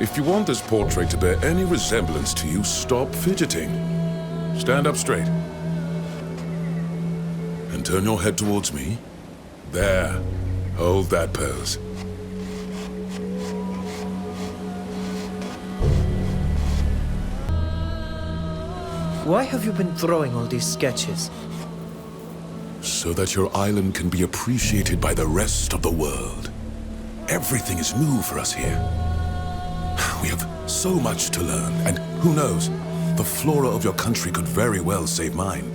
If you want this portrait to bear any resemblance to you, stop fidgeting. Stand up straight. And turn your head towards me. There. Hold that pose. Why have you been drawing all these sketches? So that your island can be appreciated by the rest of the world. Everything is new for us here. We have so much to learn, and who knows, the flora of your country could very well save mine.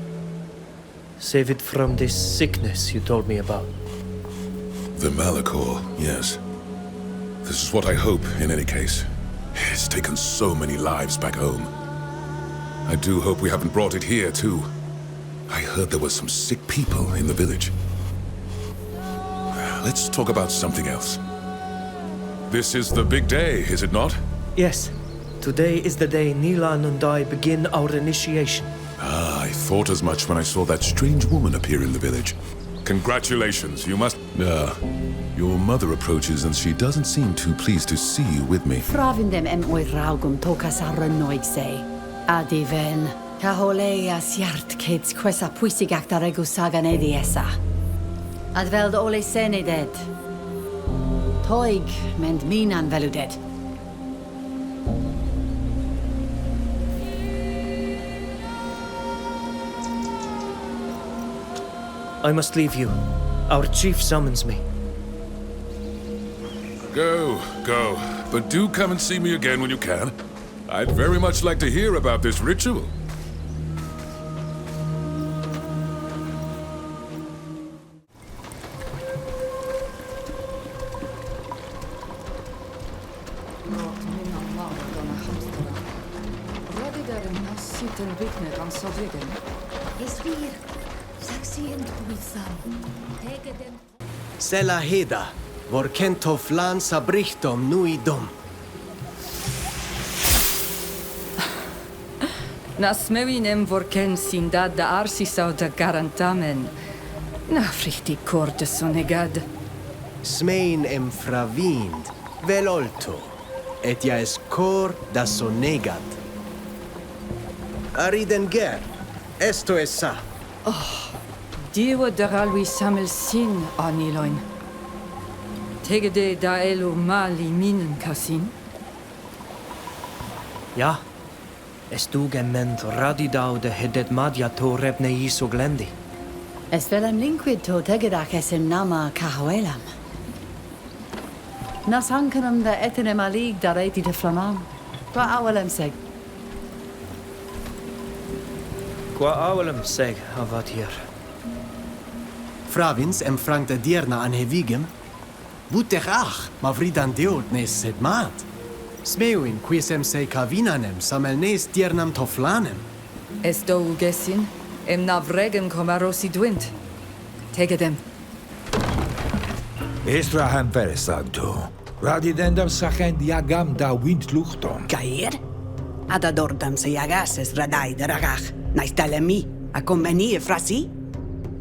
Save it from this sickness you told me about. The Malachor, yes. This is what I hope, in any case. It's taken so many lives back home. I do hope we haven't brought it here, too. I heard there were some sick people in the village. Let's talk about something else. This is the big day, is it not? Yes. Today is the day Nilan and I begin our initiation. Ah, I thought as much when I saw that strange woman appear in the village. Congratulations, you must... your mother approaches and she doesn't seem too pleased to see you with me. Frafindem o'i raugum tokas ar rynnoig se. Adifen, caholea siart kids quesa pwysig dar egu sagan edi esa. Adveld ole seneded. Toig mend minan veluded. I must leave you. Our chief summons me. Go. But do come and see me again when you can. I'd very much like to hear about this ritual. Sela heda, vor kento flan sabrichtom nui dom. Nas mewinem vorken sindad da arsisau da garantamen. Na frichti cor de Doneigad. Smein em fravind, velolto, et ja es cor da Doneigad. Ariden ger, esto es sa. Diwa daralwi samel sin aniloin. Tegede da elu mali minen kasin. Ja. Estugen ment radidaude hedet madja to rebne iso glendi. Es velem linquid to tegedak esem nama cahoelam. Nas hankenum da etenem alig da reiti de flamam. Qua awelem seg. Qua awelem seg avat hier. Fravins em frank de dierna an hevigem. Wutech ach, ma vridan deolt nes set maat. Smeuin quisem se cavinanem samel nes diernam toflanem. Es do ugesin, em navregem comarosi dwint. Tegedem. Estrahan veresagto. Radidendam sachend yagam da windluchtom. Gair? Adadordam se yagases radai de ragach. Naistalemi, a convenie frasi?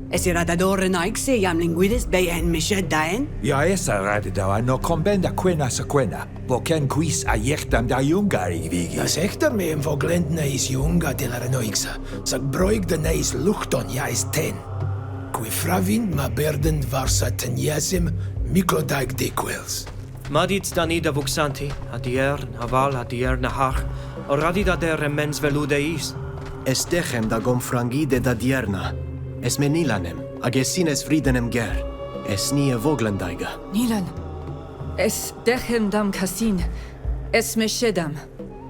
Es radadore naik se yam linguides beyen mished daen? Ja esa radidawa no combenda quena sequena. Voken quis a yechtam da jungari vigi. Das hektar me em voglend neis junga de la renoixa. Sag broig de neis luchton ja is ten. Qui fravind ma berden varsa ten yasim miklodaig dequels. Madit danida vuxanti, adier, aval, adier nahach, o radida der mens velude is. Estechem da gomfrangide da dierna. Es menilanem, agesines fridenem ger. Es nie voglendaiga. Nilan. Es dechem dam kasin. Es meshedam.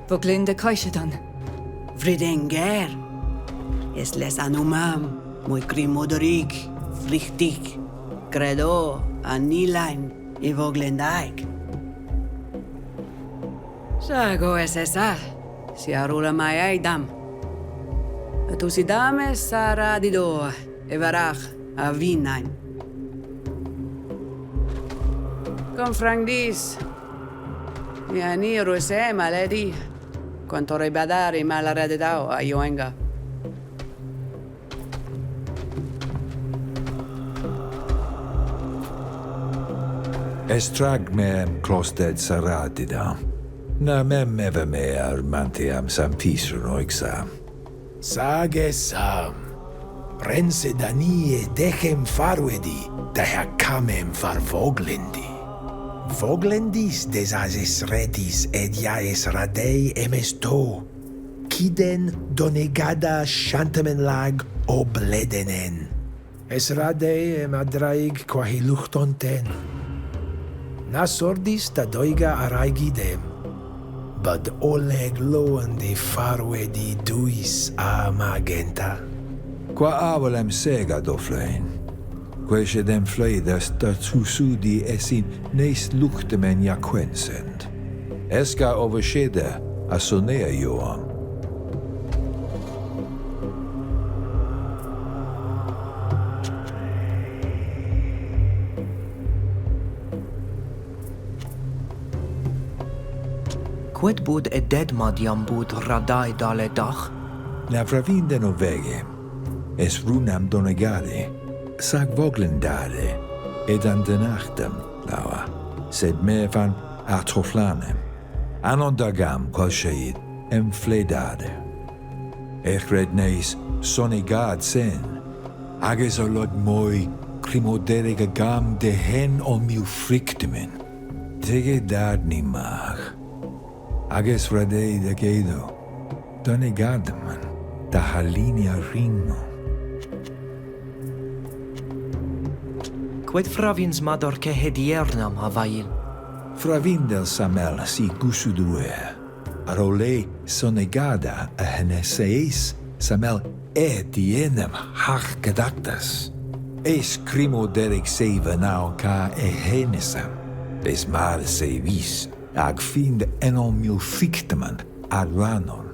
Voglende kaishedan. Vridenger. Es les anumam. Muy crimodorig. Frichtig. Credo. Anilaim. I voglendaig. Sago es esa. Si arula mai aidam. Tu si dame sara di doa. E varach. A vinaim. Con frangdis. Ja niru se maledi. Quanto rebadari malarededao a Yoenga. Estrag me klosted saradida. Na mem evermeer mantiam sam pisrunoixa. Sage sam. Rense danie dechem farwedi, daher camem far voglendi. Voglendis desases retis ediaes radei emesto. Kiden Doneigada shantamen lag obledenen. Es radei em adraig quahi luchton ten. Nas ordis da doiga araigidem. Bud oleg loan de farwedi duis a magenta. Qua avolem sega doflein. Quae dem fleidas dat susudi esin neis luchtemen jaquensend. Esca overschede a sonea joam. Quid bud ededmad jam bud radai dale dach? Na fravinde novege, es runam Doneigade, sag voglendade, ed an denachtem, laua, sed me van atoflanem, anondagam qual sheid, em fledade. Red neis Doneigad sen, ages olod moi crimoderiga gam de hen o miu frictimen, tege dad ni mag. Ages Fradee de gedo, Doneigad man, da halinia rino. Quid fravins mador che hediernam havail? Fravindel samel si gusudue, arole Doneigada a heneseis samel dienem hach gedactas. Es crimo derek seva nau ca henesam, des mare sevis, ag find enon mil fictaman ad ranon,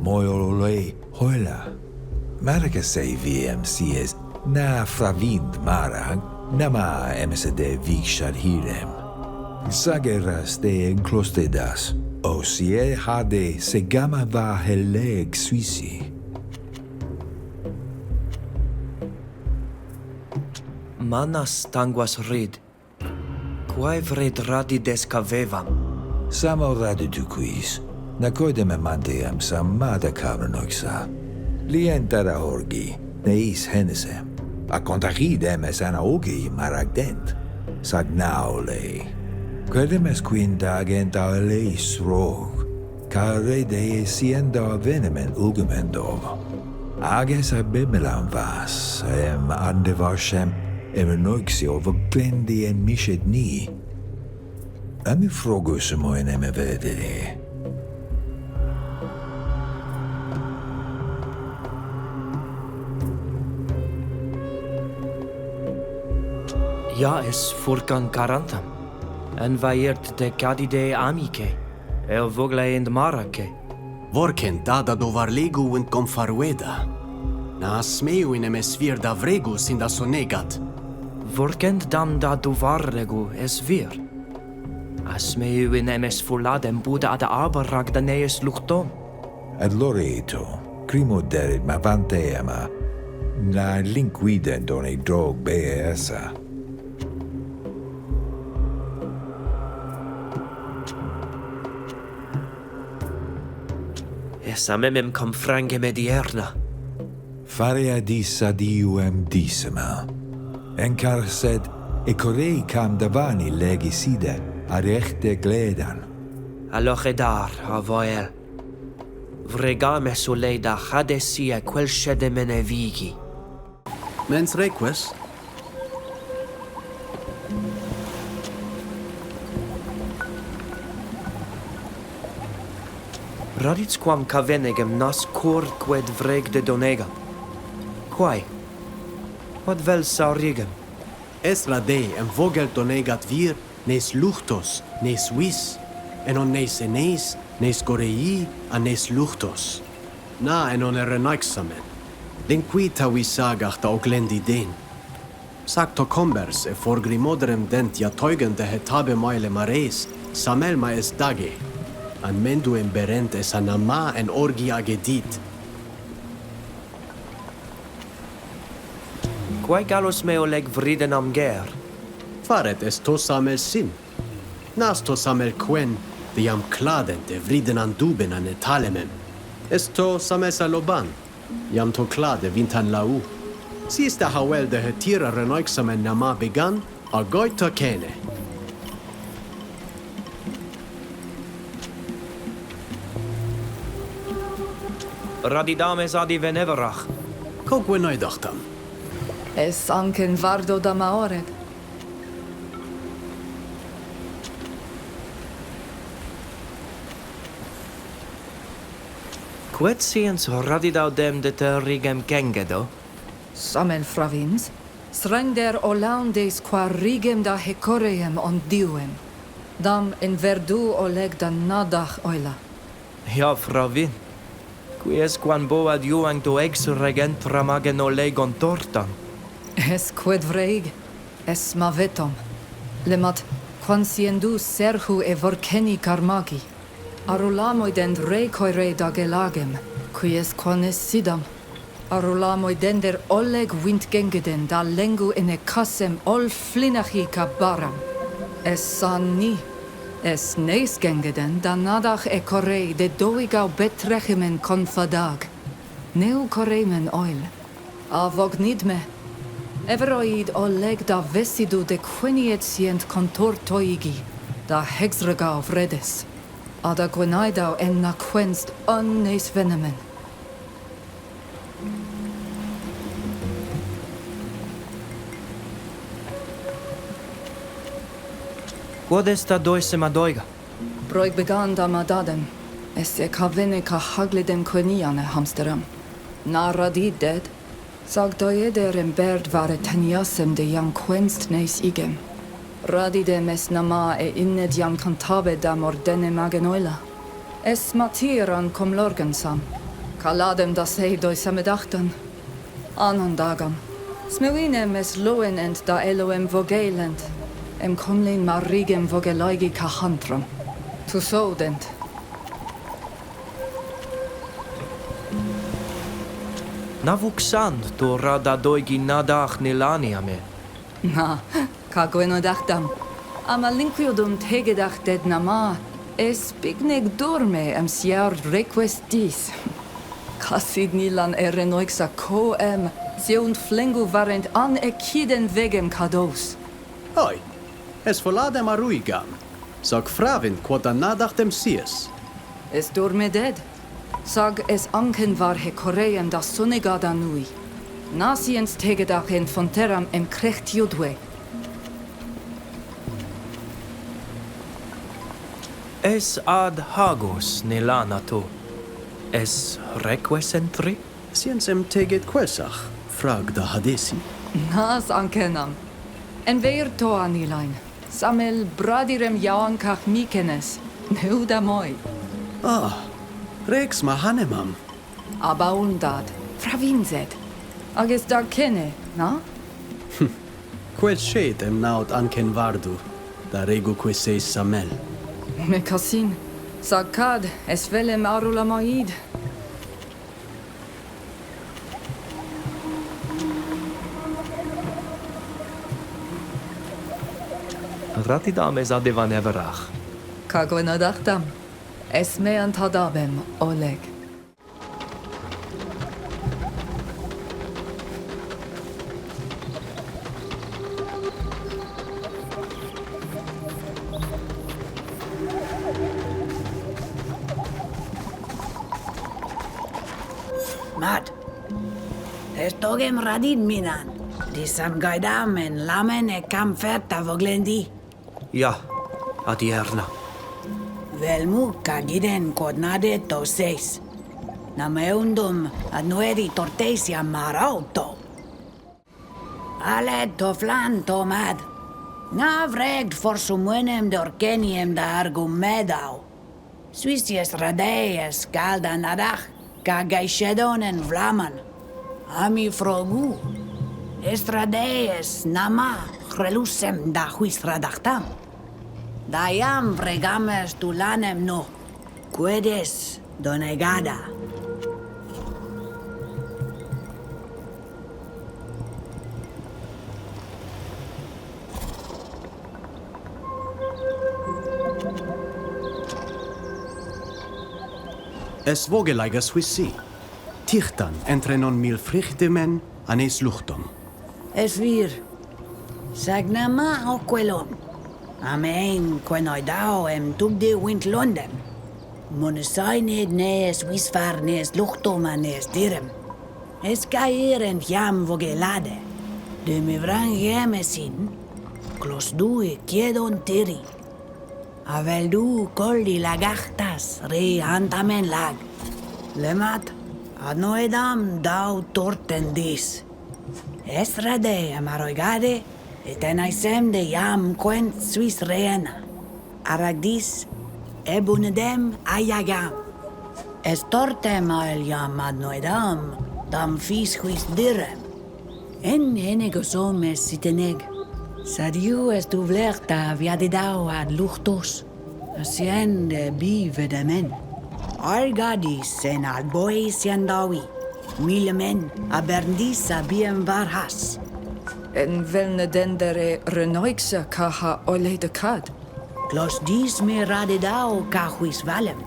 moiolole hoila. Marca seviem sies na fravind marag, nama emsede vixad hirem. Sageras de enclostedas, o sie hade segama va heleg suisi. Manas tanguas rid. Quae vred radi descavevam? Samo raditu quis, nacoidem manteam sam mada cavernoixa. Lientara orgi, neis henesem, a contagidem es anaogi maragdent, sag naole. Quedem es quindagent aeleis rog, care de siendo avenemen ulgemendov. Ages abimelam vas, andevarsem, emenoixio voglendi en mishet ni. Ami frogus moin eme vedere. Ja es furcan carantam. En vaiert de cadide amice. El vogle ind marace. Vorken dada dovar legu und comfarueda. Na smeu in emes vir da vregus in da Doneigad. Vorkend dam da duvarregu es vir. Asmeu in emes fuladem buda ad aberrag da nees luchtom. Ad loreto, crimo derit ma vanteama, na linquiden done drog beesa. Es amemem com frange medierna. Farea dis adiuem dissima. Encar sed, e corei cam davani legiside, ad echte gledan. Allochedar, avoel. Vregame soleida hadesia quel shedemene vigi. Mens reques? Radits quam cavenegem nas cor qued vreg de Doneigad. Quae? Quod vel saurigem? Es Fradee en vogel Doneigad vir, nes luchtos, nes vis, enon nes enes, nes gorei, a nes luchtos. Na enon renaixamen. Linquita visagach da oglendi den. Sacto combers e forgrimodrem dent ja teugende hetabe maile mares, samel maes dage. An menduem berent es anama en orgia gedit. Quae galus meo leg vridenam ger? Faret es to samel sin. Nas to samel quen, de jam kladen de vriden an duben an etalemem. Esto samesa loban, jam to klade vintan lau. Sista hawel de hetira renoiksamen nama began, a goita kene. Radidames adi veneverach. Kokwe noidachtam. Es anken vardo da maored. Quetsiens radidau dem de terrigem kengedo? Samen fravins, srender olaundes qua rigem da hecoreem on diuem. Dam in verdu oleg da nadach oila. Ja, fravin. Quies quan boad juang to ex regent ramagen olegon tortam. Es quid vreig, es mavetom. Lemat, quan siendu serhu e vorkeni karmagi. Arulamoiden reikoire da gelagem, quies quan es sidam. Arulamoiden der oleg windgengeden da lengu in e kassem ol flinachi kabaram. Es san ni. Es neisgengeden da nadach e korei de doigau betrechimen konfadag. Neu koreimen oil. Avog nidme. Everoid oleg da vesidu de quiniet sient contor toigi. Da hexregau vredes. Ada gwenaidau en na quenst unneis venemen. Quod est doisem adoiga? Broig began da madadem. Es e kavene ka hagliden queniane hamsteram. Na radid dead. Sag doeder en berd vare teniasem de jam quenst neis igem. Radidem es nama e inned jam cantabe da mordene magenoila. Es matiran kom lorgensam. Kaladem da sei doisem edachtan. Anon dagam. Smewinem es loen ent da eloem vogelend. Em komlin marigem vogelaigi kahantram. Tu sodent. Navuksan to rada doigi nadach nilaniame. Na, ka gwenodachtam. Ama linquiodum tegedach ded nama. Es pigneg dorme em siar requestis. Kasid nilan erenoixa ko sieunt flengu varent an ekiden vegem kados. Oi, es voladem aruigam. Sag fravin quod a nadachtem sies. Es dorme ded. Sag es anken var he koreem da Doneigad nui. Nasiens tegedach en fonteram em krecht judwe. Es ad hagos nilanato. Es requesentri? Siensem teget quesach, frag da hadesi. Nas ankenam. En veir to anilain. Samel bradirem jauankach mikenes. Neuda moi. Ah, rex mahanemam. Aba undad. Fravinzed. Agis da kenne, na? Quel shed em naut anken vardu, da regu queseis samel. Me kasin. Sag kad, es velem arula maid. Ratidames adevan everach. Ka gwenodachtam. Es me antadabem, Oleg. Mat, estogem radid minan. Disam gaidamen lamen e cam ferta voglendi. Ja, adierna. Velmu kagiden kodnade to seis. Nameundum ad nueri tortesia marauto. Ale to flan to mad. Na vregt for sumuenem de orkeniem da argumedau. Suisies radeies galda nadach, ka gaishedon en vlaman. Ami frogu. Estradeies nama relusem da huis radachtam. Daiam vregames tulanem no. Quedes Doneigada. Es vogelaiga Swissi. Tichtan entre non mil frichtimen anes luchtom. Es vir. Sagnama o quelon. Amen quenoidao em tubde wint London. Monesained nees wisvar nees luchtoma nees direm. Es caer en jam vogelade. De me vrang jemesin. Klos du kiedon tiri. Avel du colli lagachtas re antamen lag. Lemat ad noedam dau torten dis. Es rade amaroigade et enaisem de jam quent suis reena. Aragdis ebunedem ayagam. Es tortem al jam ad noedam dam fis quis direm. En enegosum es siteneg. Sadiu est uvlerta viadidau ad luchtos. Asien de bive de men. Argadis en ad bois yandawi. Mille men aberdis abiem varhas. En velne dendere renoixe kaha ole de kad. Klos dis me radidau cahuis valem.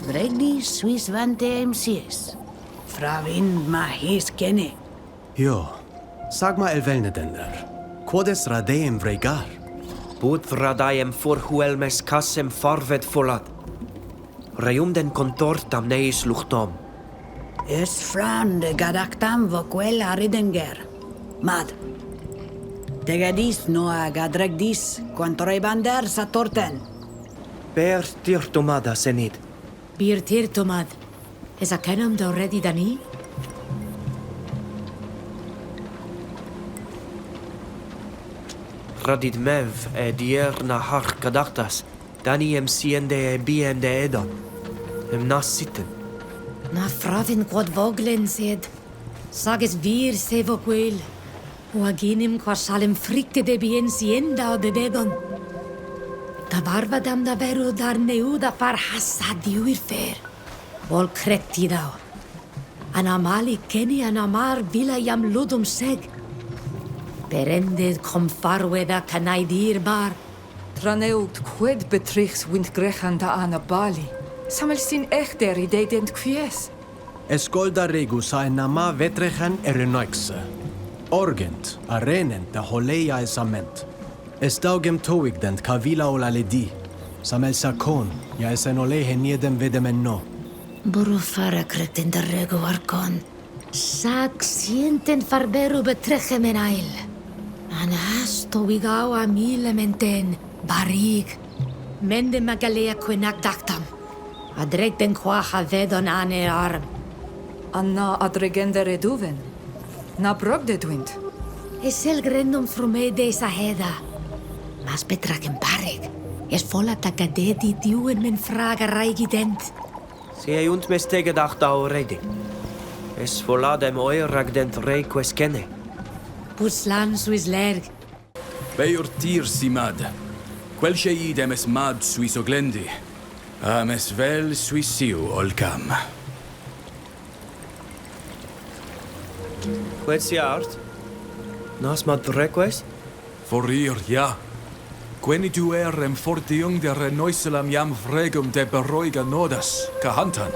Vregdis suis vante emsies. Fravin ma his kenne. Jo, sag ma elvelnedender. Quodes radeem vregar? Bud radaiem forhuelmes cassem farved folat. Reum den contortam neis luchtom. Es fran de gadactam voquel aridenger. Mad. Tegadis noa gadregdis quantorebander sa torten. Per tirtomada senid. Bir tirtomad. Is a kenum do ready dani? Radid mev dier na har kadachtas. Dani em siende biem de edon. Em nas sitten. Na fravin quod voglen sed. Sages vir se voquel. O aginim quasalem fricte de bien sienda o de degon. Da barbadam da veru dar neuda far hassadiu ir fer. Vol cretidao. Anamali keni anamar vila jam ludum seg. Perended kom farweda canaidir bar. Traneugt quid betrichs wind grechanda ana bali. Samel sin echter idedent quies. Escolda regus a nama vetrechan erenoixe. Orgent, arenen da holeia esament. Estaugem toigdent cavila ola ledi. Samel sakon, ja esen olehe niedem vedemen no. Burufara cretenda rego arcon. Sag sienten farberu betrechemen ail. Anas toigau a menten, barig. Mende magalea quinak dactam. Adreg den quaha vedon ane arm. Anna adregendere duven. Na brogde dwint. Es el grendum frumede sa heda. Mas betraken barig. Es volla tagadedi diuen men fraga raigident. Sie und mes tegedacht already. Es voladem oirag dent rei quest kenne. Puslan suis lerg. Beur Teer simad. Quel idem es mad suis oglendi. Ames vel suis siu olcam. Quets art? Nas mad request? Forir, ja. Queni tu erem fortiung de renoiselam jam fregum de beroiga nodas, cahantan.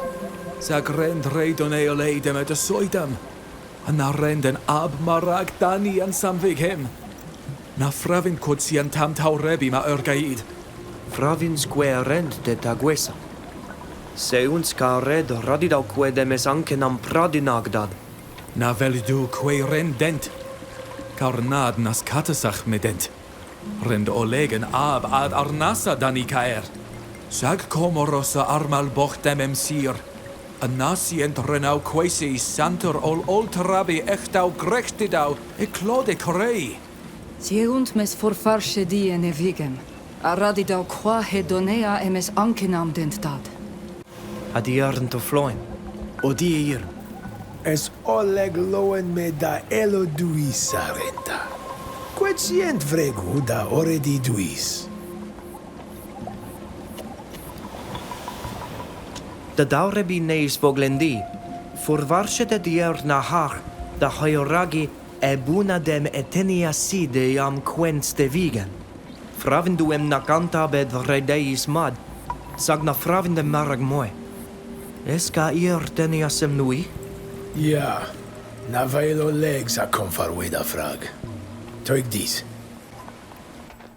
Sag rend reidon eoleidem et soidam. Na renden ab marag dani an samvig hem. Na fravin kotsian tam tau rebi ma urgaid. Fravin square rend de taguesa. Se uns ca red radidau quedem es ankenam pradinagdad. Na velidu quae rendent. Carnad nas catasach medent. Rend olegen ab ad arnasa dani caer. Sag comorosa armal bochtem emsir. Anasient renau quasi santor ol oltrabi echtau grechtidau e clode corei. Sieunt mes forfarsche die en evigem. Aradidau qua hedonea emes ankenam dent dad. Adiarn to floin. Odier. Es oleg loen me da elo duis arenta. Quetient vregu da oredi duis. Da daurebi neis voglendi. Forvarsche de dier na har. Da hoioragi ebuna dem etenia si de jam quents de vigen. Fravinduem na canta bed redeis mad. Sag na fravindem marag moe. Eska teniasem nui? Ja, na vailo legs a konfarweda frag. Toik dis.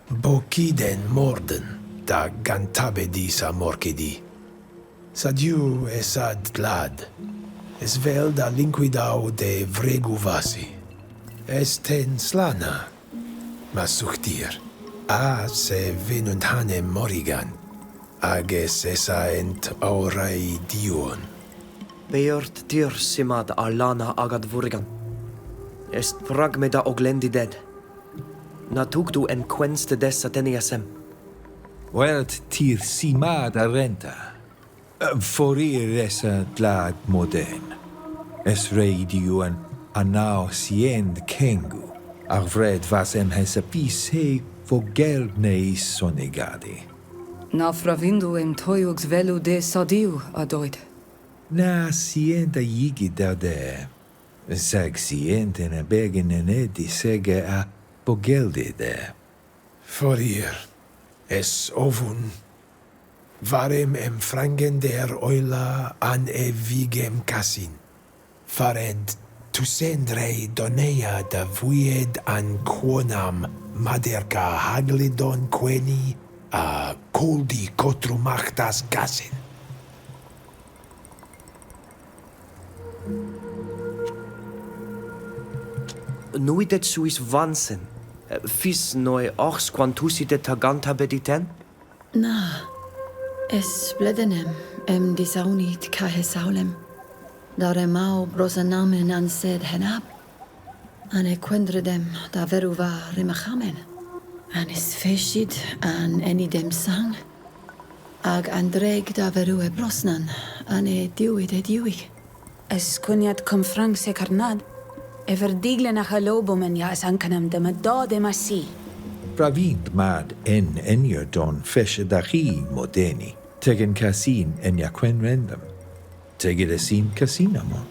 Bokiden morden, da gantabe dis a morkedi. Sadiu esad glad. Es vel da linquidau de vregu vasi. Esten slana. Masuchtir. A se venunt hanem morigan. Ages esa ent aurai dion. Beurt Teer simad alana agad vurgan. Est fragmeda oglendi dead. Natugdu en quenste dessa teniasem. Welt Teer simad arenta. Forir esa glad modern. Es reidiuan anau siend kengu. Arvred vasem hesapis he vogelneis sonegadi. Na fravindu em toiugs velu de sadiu adoid. Na sienta yigi dade. Sag sienta na begen en edi sege a bogeldi de. Forir. Es ovun. Varem em frangen der oila an evigem casin. Fared tusendrei doneia da vuied an quonam maderca haglidon queni a coldi cotrumachtas gasin. Nuidet suis vansen. Fis noi ochs quantusite taganta bediten? Na, es bledenem em disaunit cahe saulem. Daremau brosanamen an sed henab. An equendredem da veruva rimachamen. An is feshid an enidem sang. Ag andreg da veru e brosnan an e diwid e diwig. Es cuniat cum franc se carnad. Ever digle nach alobumen ja es ancanem de medade massi. Pravint mad en enjer don fesche dachi modeni. Tegen casin en jaquen rendem. Tegid esin casinamon.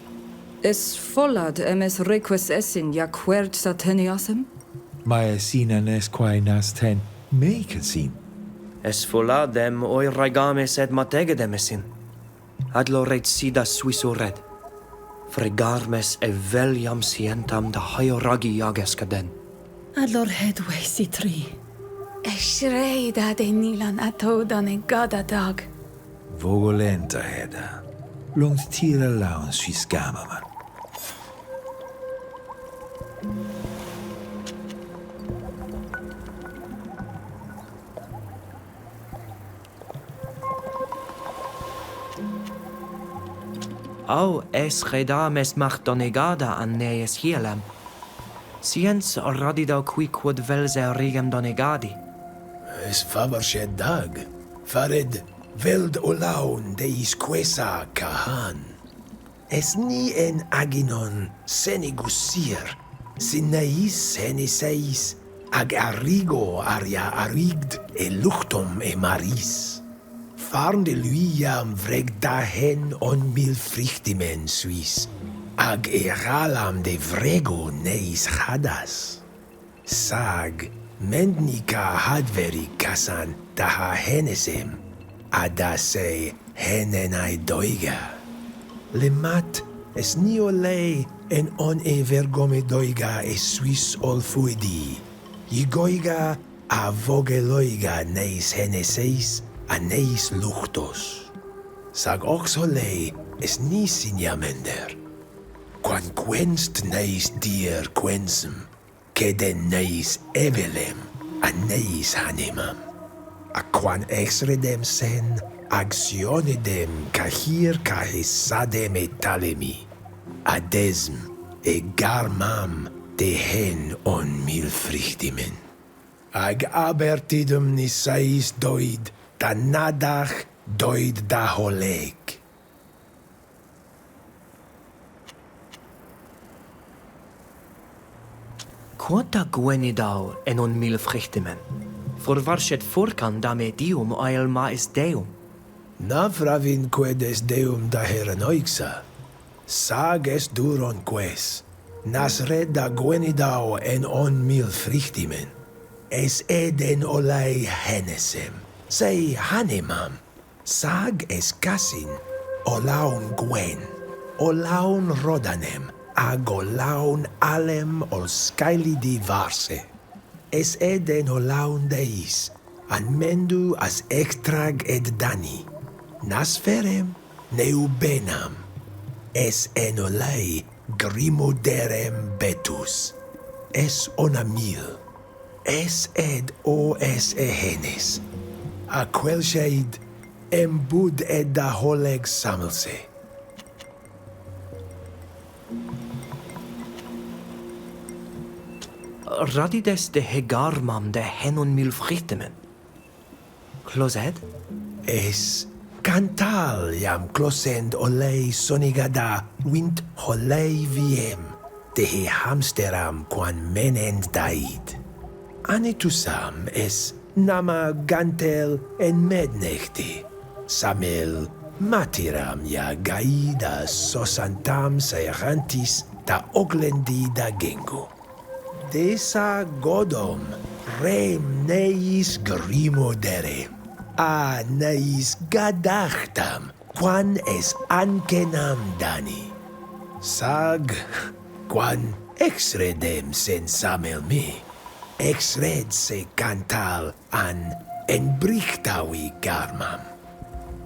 Es follad emes reques essin ja quert sateniasem? Mae sinan esquai nas ten me casin. Es foladem oi raigames ed mategedemesin. Adlo reit sida suisored. Fregarmes e veliam sientam da haioragi jageskaden. Adlor hedwe sitri. Eshrei da de nilan atodan e gada dag. Vogolenta heda. Longt tira laun suis gamaman. Au es redames macht Doneigada an nees hielam. Siens radidau qui quod velse regem Doneigadi. Es favarche dag. Fared veld olaun deis quesa kahan. Es ni en aginon senigusir. Sineis seniseis ag arrigo aria arigd e luchtum e maris. Farn de luiam vreg dahen on mil frichtimen suis. Ag eralam de vrego neis hadas. Sag, mendnika hadveri kasan daha henesem. Adase henenai doiga. Lemat es niolei en on e vergome doiga e suis olfuidi. Yigoiga a vogeloiga neis heneseis aneis luchtos. Sag oxolei es nisin jamender. Quan quenst neis dier quensem, keden neis evelem, aneis hanemam. A quan exredem sen, actionedem cahir cahesadem et talemi, adesm e garmam de hen on mil frichtimen. Ag abertidum nisais doid, da nadach doid da holeg. Quota gwenidau en on mil frichtimen. Forvarchet forcan da me dium ael maes deum. Navravin quedes deum da herenoixa. Sag es duron ques. Nas red da gwenidau en on mil frichtimen. Es eden olai henesem. Sei hanemam. Sag es casin. Olaun Gwen, Olaun Rodanem, Agolaun Alem ol Skylidi Varse. Es eden Olaun Deis, an mendu as extrag ed Dani. Nasferem neubenam, es enolei grimoderem betus, es onamil, es ed o es ehenes, aquel shade embud ed da holeg samelse. Radides de hegarmam de henon milfritemen. Closed? Es cantal jam closend olei sonigada wint holei wiem, de he hamsteram quan menend daid. Anitusam es nama gantel en mednechti, samel matiram ja gaida sosantam serantis da oglendi da gengu. Desa godom rem neis grimodere, a neis gadachtam, quan es ankenam dani. Sag, quan exredem sen samel me, exred se cantal an enbrichtawi garmam.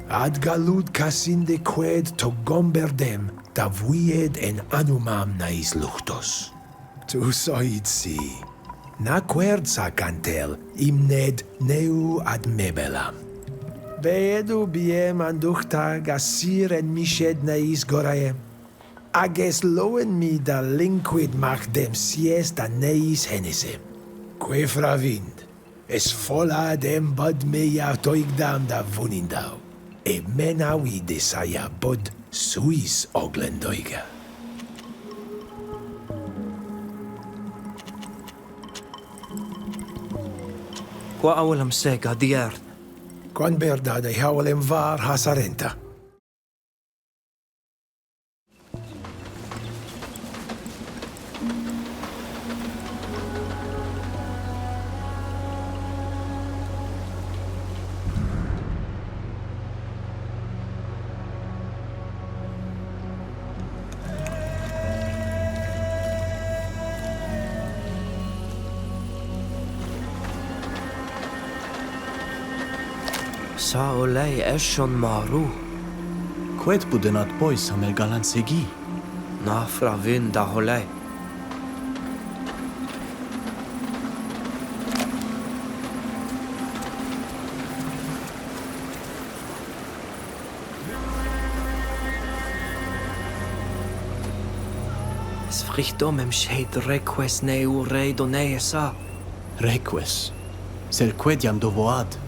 Ad galud casinde qued to gomberdem, da vuied en anumam nais luchtos. Tu soit si. Na querza cantel, imned neu ad mebelam. Veedu biem anduchta gasir en mished neis goraem. Ages loen mi da linquid mach dem sies da neis henesem. Que fravind, es fola dem bud mea toigdam da vunindau. E menawi desaya bud suis oglendoiga. Qua awalam sega diert. Quan berda de hawalem var hasarenta. Sa olei eshon maru. Quet budenat boy samel galansegi. Na fravin da holei. Es frichtom em shed reques neu rei Doneesa. Reques. Sel quediam dovoad.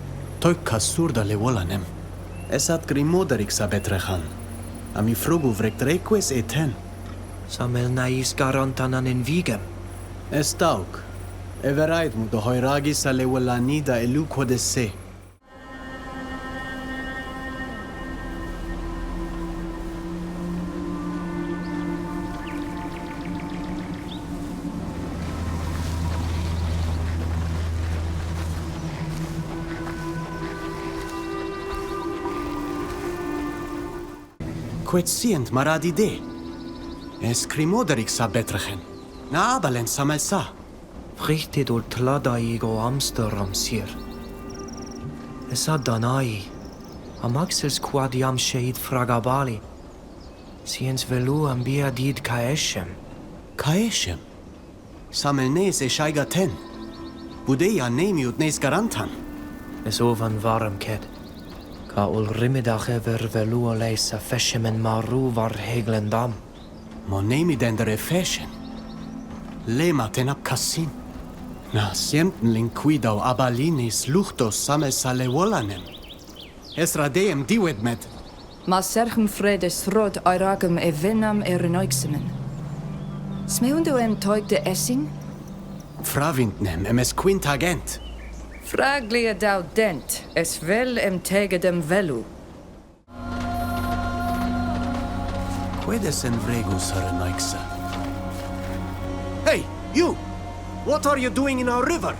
Toik kasurda le volanem. Esat grimoderix abetrechan. Ami frugu vrect reques eten. Samel nais garantanan in vigem. Estauk. Everait mu do hoiragis ale volanida eluquo de se. Quet sient maradi de. Es grimoderix abetrechan. Na abalen samelsa. Frichted ol tladaigo Amsterdam sir. Esa danai. Amaxels quadiam sheid fragabali. Siens velu ambia did caeshem. Caeshem. Samelnes e shaigaten. Budeia nemiut nes garantan. Es ovan varm ked. Ka ol rimidach ever velu oleisa feshemen maru var heglendam. Mon nemi dendere feshen. Lema tenap cassin. Na sienten linquidau abalinis luchtos sames ale volanem. Es radeem diwed med. Ma serchem fredes rod airagem e venam e renoixemen. Smeundo em toig de essin? Fravintnem em es quintagent. Fraglia dau dent, es vel em tegedem velu. Quedes en vregus arenoixa. Hey, you! What are you doing in our river?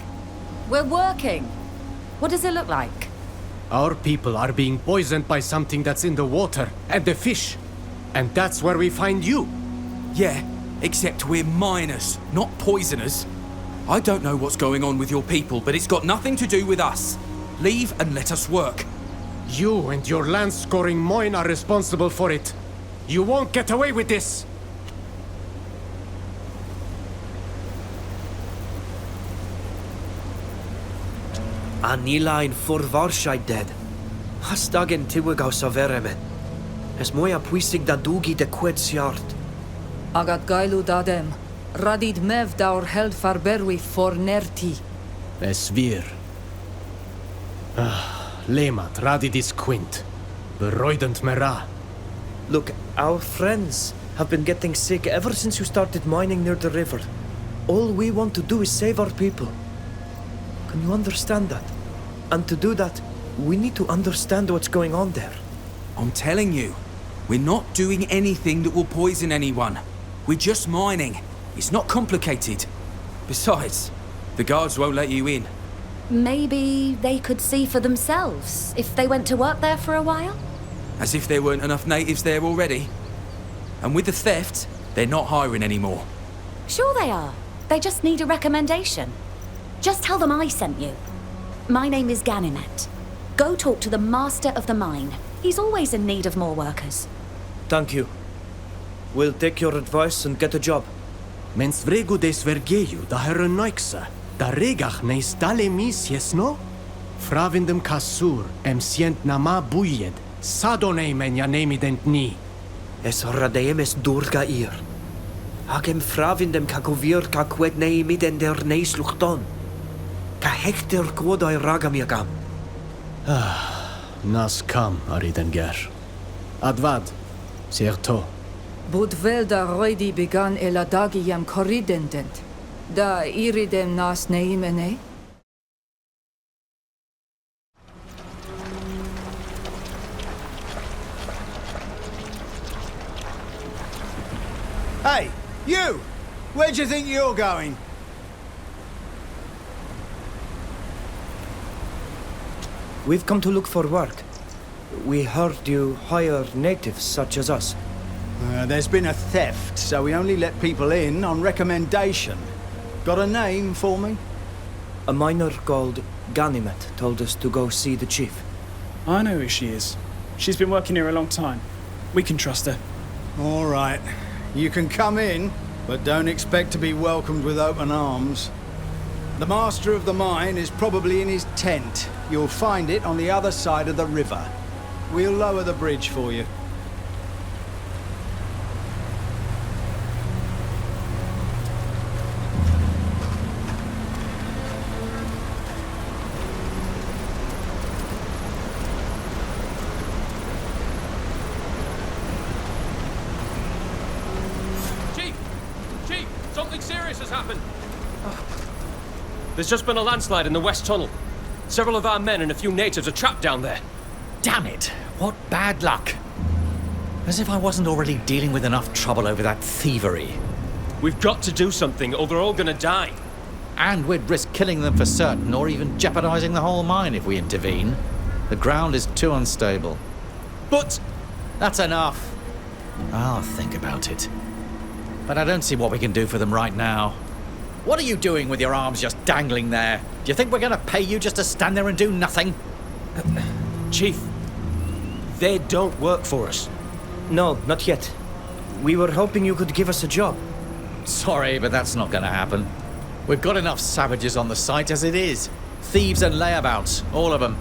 We're working. What does it look like? Our people are being poisoned by something that's in the water and the fish. And that's where we find you. Yeah, except we're miners, not poisoners. I don't know what's going on with your people, but it's got nothing to do with us. Leave and let us work. You and your land-scoring Moin are responsible for it. You won't get away with this. Anilain forvarshaid dead. Hastagen tiwigau saveremen. Es moja pwysig da dwgi de kwed siart. Agat gailu dadem. Radid mev daur held farberwi for nerti. Es wir. Lemat radidis quint. Beroidend mera. Look, our friends have been getting sick ever since you started mining near the river. All we want to do is save our people. Can you understand that? And to do that, we need to understand what's going on there. I'm telling you, we're not doing anything that will poison anyone. We're just mining. It's not complicated. Besides, the guards won't let you in. Maybe they could see for themselves if they went to work there for a while? As if there weren't enough natives there already. And with the theft, they're not hiring anymore. Sure they are. They just need a recommendation. Just tell them I sent you. My name is Ganimet. Go talk to the master of the mine. He's always in need of more workers. Thank you. We'll take your advice and get a job. Mens vregu des vergeju da herrenoixa, da regach neis dale mis jesno? Fravindem kasur, sient nama bujed, sadone men ja nemident ni. Es radeem es durga ir. Hagem fravindem kakovir ka kwed neimiden der neis luchton. Ka hekter kodai ragamiagam. Nas kam, aridenger. Advad, sierto. Budvel da roidi began eladagiyam koridendent. Da iridem nas neimene? Hey, you! Where do you think you're going? We've come to look for work. We heard you hire natives such as us. There's been a theft, so we only let people in on recommendation. Got a name for me? A miner called Ganimet told us to go see the chief. I know who she is. She's been working here a long time. We can trust her. All right. You can come in, but don't expect to be welcomed with open arms. The master of the mine is probably in his tent. You'll find it on the other side of the river. We'll lower the bridge for you. Chief! Something serious has happened! There's just been a landslide in the west tunnel. Several of our men and a few natives are trapped down there. Damn it! What bad luck! As if I wasn't already dealing with enough trouble over that thievery. We've got to do something, or they're all gonna die. And we'd risk killing them for certain, or even jeopardizing the whole mine if we intervene. The ground is too unstable. But... That's enough. I'll think about it. But I don't see what we can do for them right now. What are you doing with your arms just dangling there? Do you think we're gonna pay you just to stand there and do nothing? Chief, they don't work for us. No, not yet. We were hoping you could give us a job. Sorry, but that's not gonna happen. We've got enough savages on the site as it is. Thieves and layabouts, all of them.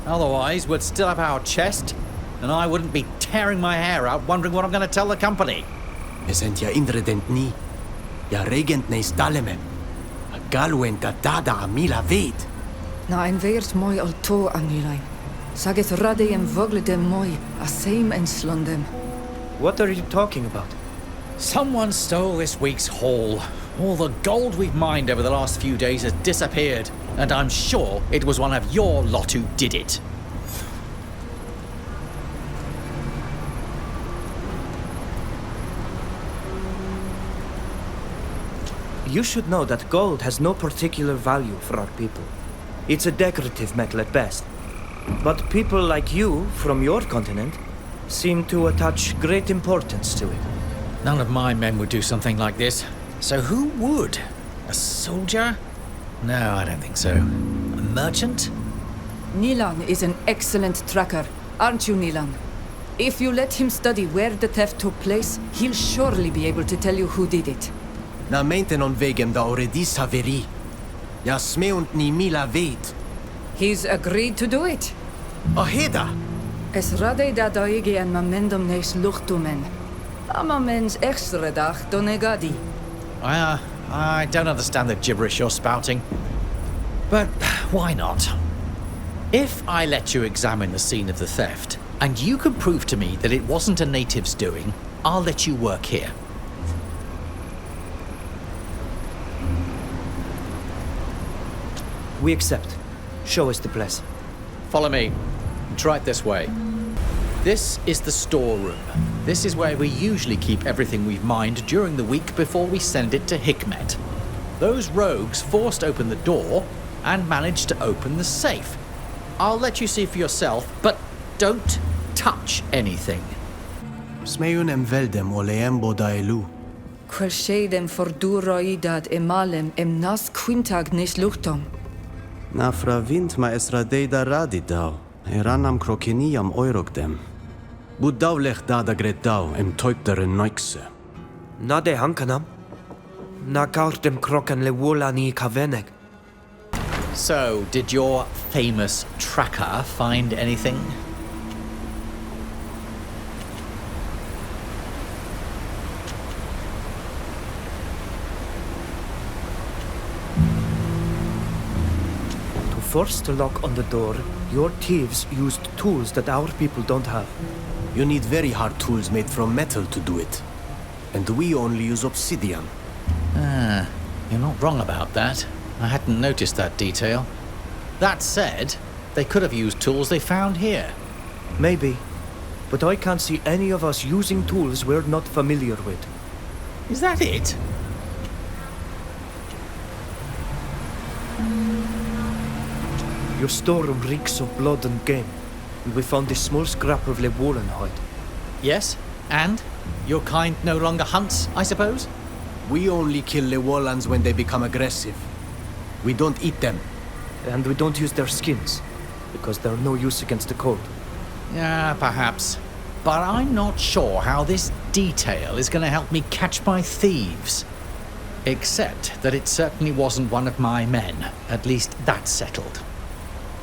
Otherwise, we'd still have our chest, and I wouldn't be tearing my hair out wondering what I'm gonna tell the company. Esent ja indredent ni. Ja regent neis daleme. A galwen da dada a mila veid. Na ein veert moi alto anilain. Saget rade em vogle dem moi, a same en slundem. What are you talking about? Someone stole this week's haul. All the gold we've mined over the last few days has disappeared, and I'm sure it was one of your lot who did it. You should know that gold has no particular value for our people. It's a decorative metal at best. But people like you, from your continent, seem to attach great importance to it. None of my men would do something like this. So who would? A soldier? No, I don't think so. A merchant? Nilan is an excellent tracker, aren't you, Nilan? If you let him study where the theft took place, he'll surely be able to tell you who did it. Na meinten on wegen da already saveri. Ja smeunt ni mila vet. He's agreed to do it. Aheda! Es rade da daige en mamendum nes luchtumen. Amamens extra dag Doneigadi. I don't understand the gibberish you're spouting. But why not? If I let you examine the scene of the theft, and you can prove to me that it wasn't a native's doing, I'll let you work here. We accept. Show us the place. Follow me. Try it this way. This is the storeroom. This is where we usually keep everything we've mined during the week before we send it to Hikmet. Those rogues forced open the door and managed to open the safe. I'll let you see for yourself, but don't touch anything. Smeun em veldem oleem bodaelu. Quel shadem forduraidad emalem nas quintag nes luchtum. Na fravint ma esradeida radidau. Eranam krokeniam oirogdem. Budau lech dada gredau em toiptere noikse. Na de hankanam. Na kaurtem kroken le wolani kavenek. So, did your famous tracker find anything? To force the lock on the door, your thieves used tools that our people don't have. You need very hard tools made from metal to do it. And we only use obsidian. You're not wrong about that. I hadn't noticed that detail. That said, they could have used tools they found here. Maybe. But I can't see any of us using tools we're not familiar with. Is that it? Your storeroom reeks of blood and game. And we found this small scrap of Lewolan hide. Yes, and? Your kind no longer hunts, I suppose? We only kill Lewolans when they become aggressive. We don't eat them. And we don't use their skins, because they're no use against the cold. Yeah, perhaps. But I'm not sure how this detail is going to help me catch my thieves. Except that it certainly wasn't one of my men. At least that's settled.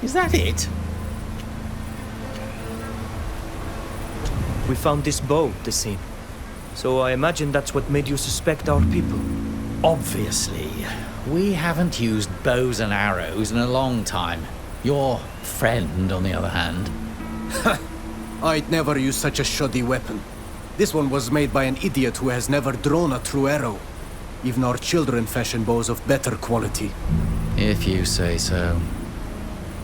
Is that it? We found this bow at the scene. So I imagine that's what made you suspect our people. Obviously. We haven't used bows and arrows in a long time. Your friend, on the other hand. I'd never use such a shoddy weapon. This one was made by an idiot who has never drawn a true arrow. Even our children fashion bows of better quality. If you say so.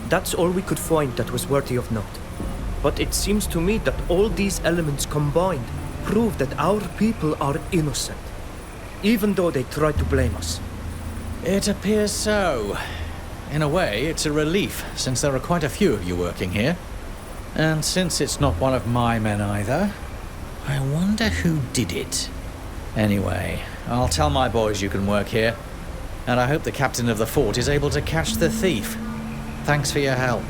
That's all we could find that was worthy of note. But it seems to me that all these elements combined prove that our people are innocent, even though they try to blame us. It appears so. In a way, it's a relief, since there are quite a few of you working here. And since it's not one of my men either, I wonder who did it. Anyway, I'll tell my boys you can work here, and I hope the captain of the fort is able to catch the thief. Thanks for your help.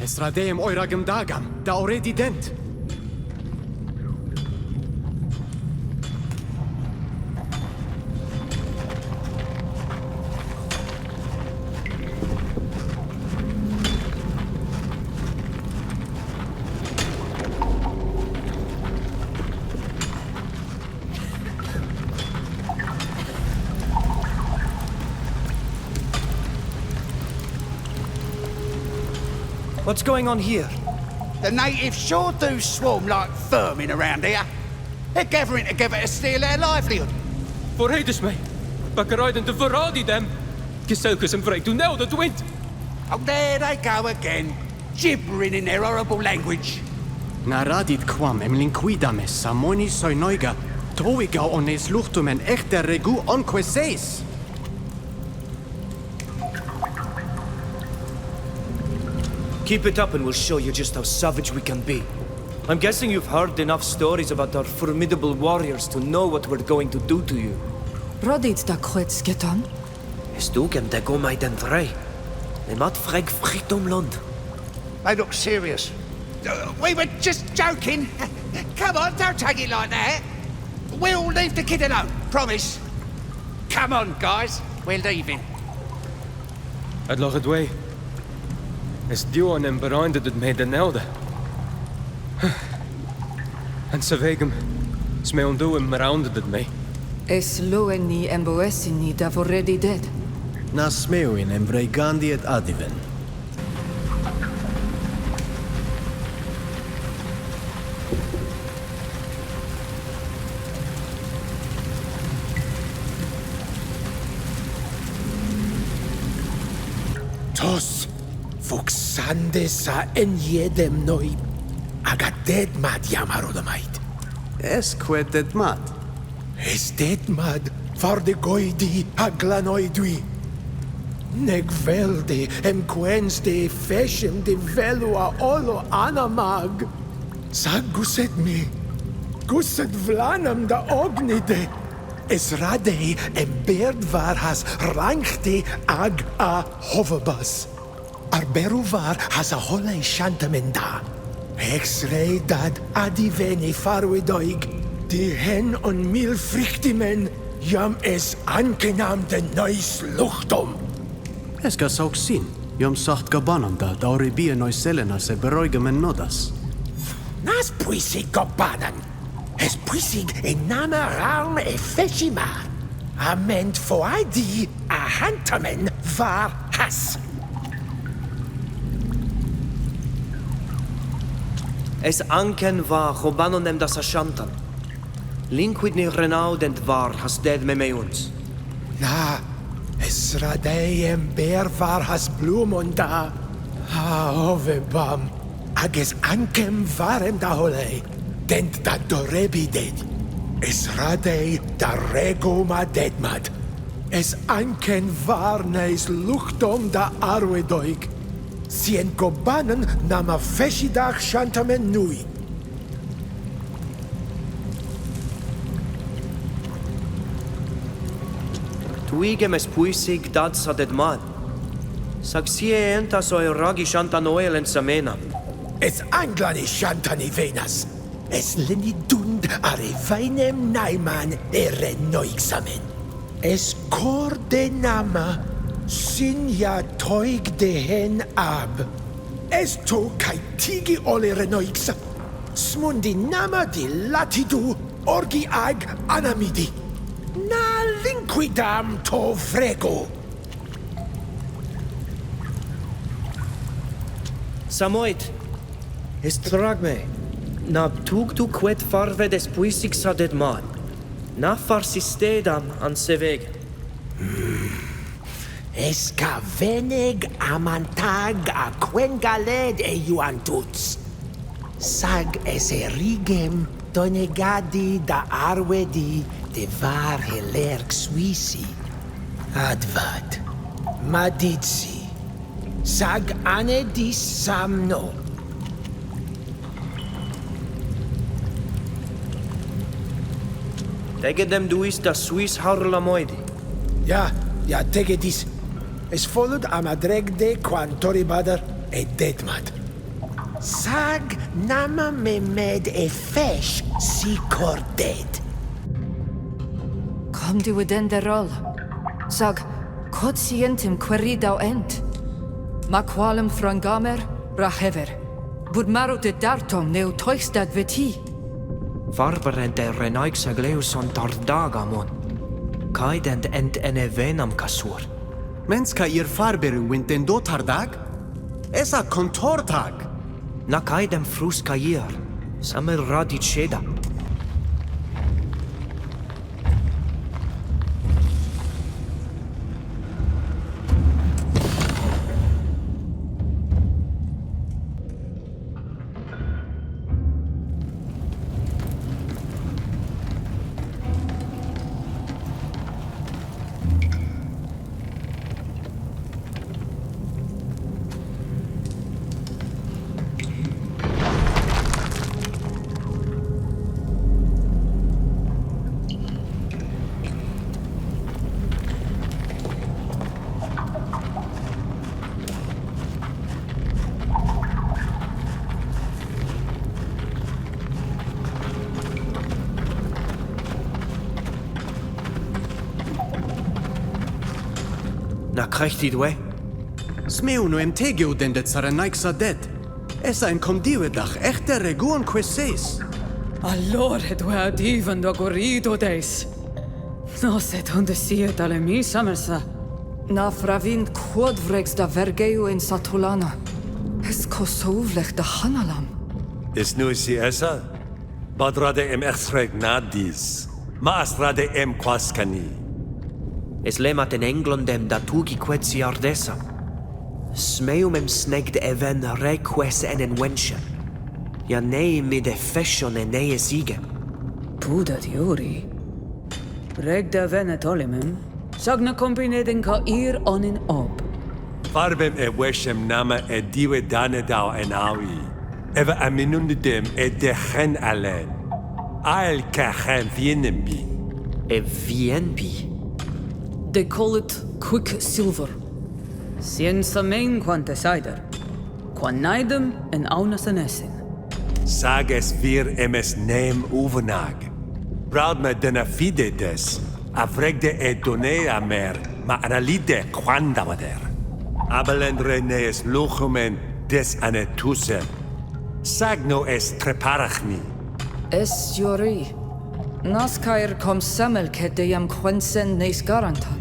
Esradeem oiragem dagam, da already dent. What's going on here? The natives sure do swarm like vermin around here. They're gathering together to steal their livelihood. Voorheides mij. Bakkeruiden de verraad them. Geselkes en vrij toen nou dat wint. Oh, there they go again, gibbering in their horrible language. Naradit quam linquidames samoni soinoiga, toiga ones luchtumen echter regu onque seis. Keep it up and we'll show you just how savage we can be. I'm guessing you've heard enough stories about our formidable warriors to know what we're going to do to you. Rodit da kwets getan? Is dukem de go mij den vrij. Le mat freg fritum lond. They look serious. We were just joking. Come on, don't take it like that. We'll leave the kid alone, promise. Come on, guys, we're leaving. Het lag het way. Es duo en bereinde het mij de nelde. En ze wegem. Es mij ondoe en meraunde het mij. Es loeni en boessini da vorredi dead. Nas smeuin en breigandi et adiven. Tos, fuxande sa en jedem noi, aga deadmad jamarodamait. Esque deadmad. Es deadmad var de goidi aglanoidui. Neg velde em quens de feshem de velua olo anamag. Sag guset me, guset vlanam da ognide. Es radei em beard var has rankte ag a hoverbus. Arberu var has a hole shantamenda. Ex-rei dad adiveni farwedoig. Die hen on mil frichtimen jam es ankenam de neus luchtum. Eska sauksin, jam sacht gabananda da oribie nois selenas e beroigemen nodas. Nas puisig gabanan. Es puisig en nama raum e feshima. Ament foadi a hantamen var has. Es anken var chobanonem das ashantan. Linkwid ni renaud and var has dead me ons. Na, es radeiem bear var has blumunda. Ha ovebam. Ages ankem varem da hole. Dent da dorebi dead. Es radei da regoma deadmad. Es anken var neis luchtom da arwedoig. Sien gobanen nama feshidach shantamen nui. Tuigem es puisig dad sa deadmad. Sag sie entas oi ragi shantan oil en samena. Es anglani shantani venas. Es leni dund are veinem naiman ere noixamen. Es cor de nama sin ja toig de hen ab. Es to kai tigi ole renoixa. Smundi nama di latidu orgi ag anamidi. Na linquidam to frego. Samoit, es trag me. Na tug tu quet farve des puisig sa deadmad. Na farsistedam an seveg. Esca veneg amantag a quengaled e juantuts. Sag es erigem Doneigadi da arwedi de var helerg suisi. Advad, maditsi. Sag ane dis samno. Tegedem duis da Swiss harlamoidi. Ja, tegedis. Es followed amadregde quantoribadar e deadmad. Sag nama memed e fesh si cordet. Kom du den der roll. Sag, quotientim queridau ent. Ma qualem frangamer, rahever. Bud maro de dartom neu toistad veti. Farberente renaix agleus on tardagamon. Kaident ent ene venam kasur. Menska ir farberu wint den do tardag? Esa kontortag. Nakaidem fruskair. Samir radit sheda. Na krechti dwe? Smeu no emtegio dendet sarenaiksa dead. Esa en condivedach echte reguon queseis. Allora due divan do gorido deis. No set on de siet alle mi samersa. Na fravin quadvrex da vergeu in Satulana. Es kosovlech da Hanalam. Is nu si esa? Badrade em echtsreg nadis. Ma asrade em quaskani. Es lemat in Englandem da tugi quetsi ardessa. Smeum em snegd even reques en en wensche. Ja nei mid e fession en nei sige. Puda diori. Reg da venet olimem. Sagna combinedin ka ir onin ob. Farbem e weshem nama e diwe danedau en awi. Eva aminundidem e dechen alen. Ael kachen vienenbi. E vienbi? They call it quicksilver. Scienza main quante cider. Quan naidem en aunas anesin. Sages vir emes neem uvenag. Braud me dena fide des. Avregde e donea mer, ma analide quandavader. Abelendre nees luchumen des anetusem. Sagno es treparachni. Es jori. Naskair kom samelke de jam quensen neis garantan.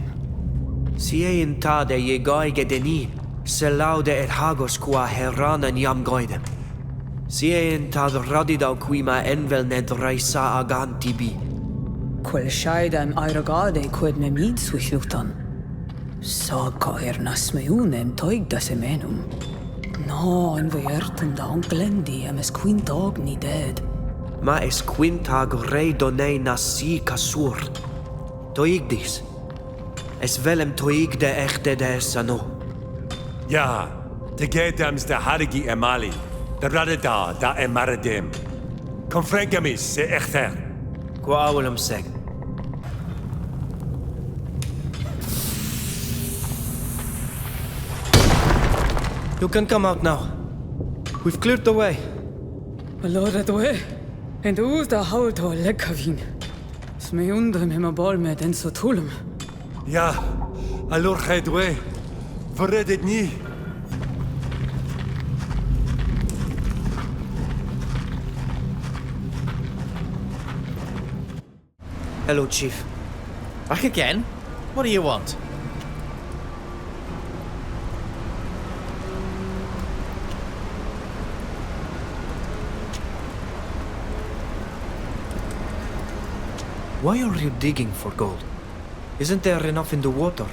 Sie in tade je gaige deni, se laude et hagos qua heranen jam goidem. Sie in tad radidau qui ma envel ned reisa aganti bi. Quel shaida im airagade quid me mid swichlutan. Saga nas meunem toig da semenum. No, in veerten da onklendi emes quintag ni dead. Ma es quintag rei donei nasi kasur. Toig dis. Es velem toig de echte de sano. Ja, te gedams de harigi emali. De radeda da emaradem. Confregamis se echter. Qua awelum seg. You can come out now. We've cleared the way. Allora due. En du da hauto lekkavin. Sme undren hemma bal med en så tulum. Ja, allor gedwe. Verred het niet. Hello, Chief. Back again? What do you want? Why are you digging for gold? Isn't there enough in the water?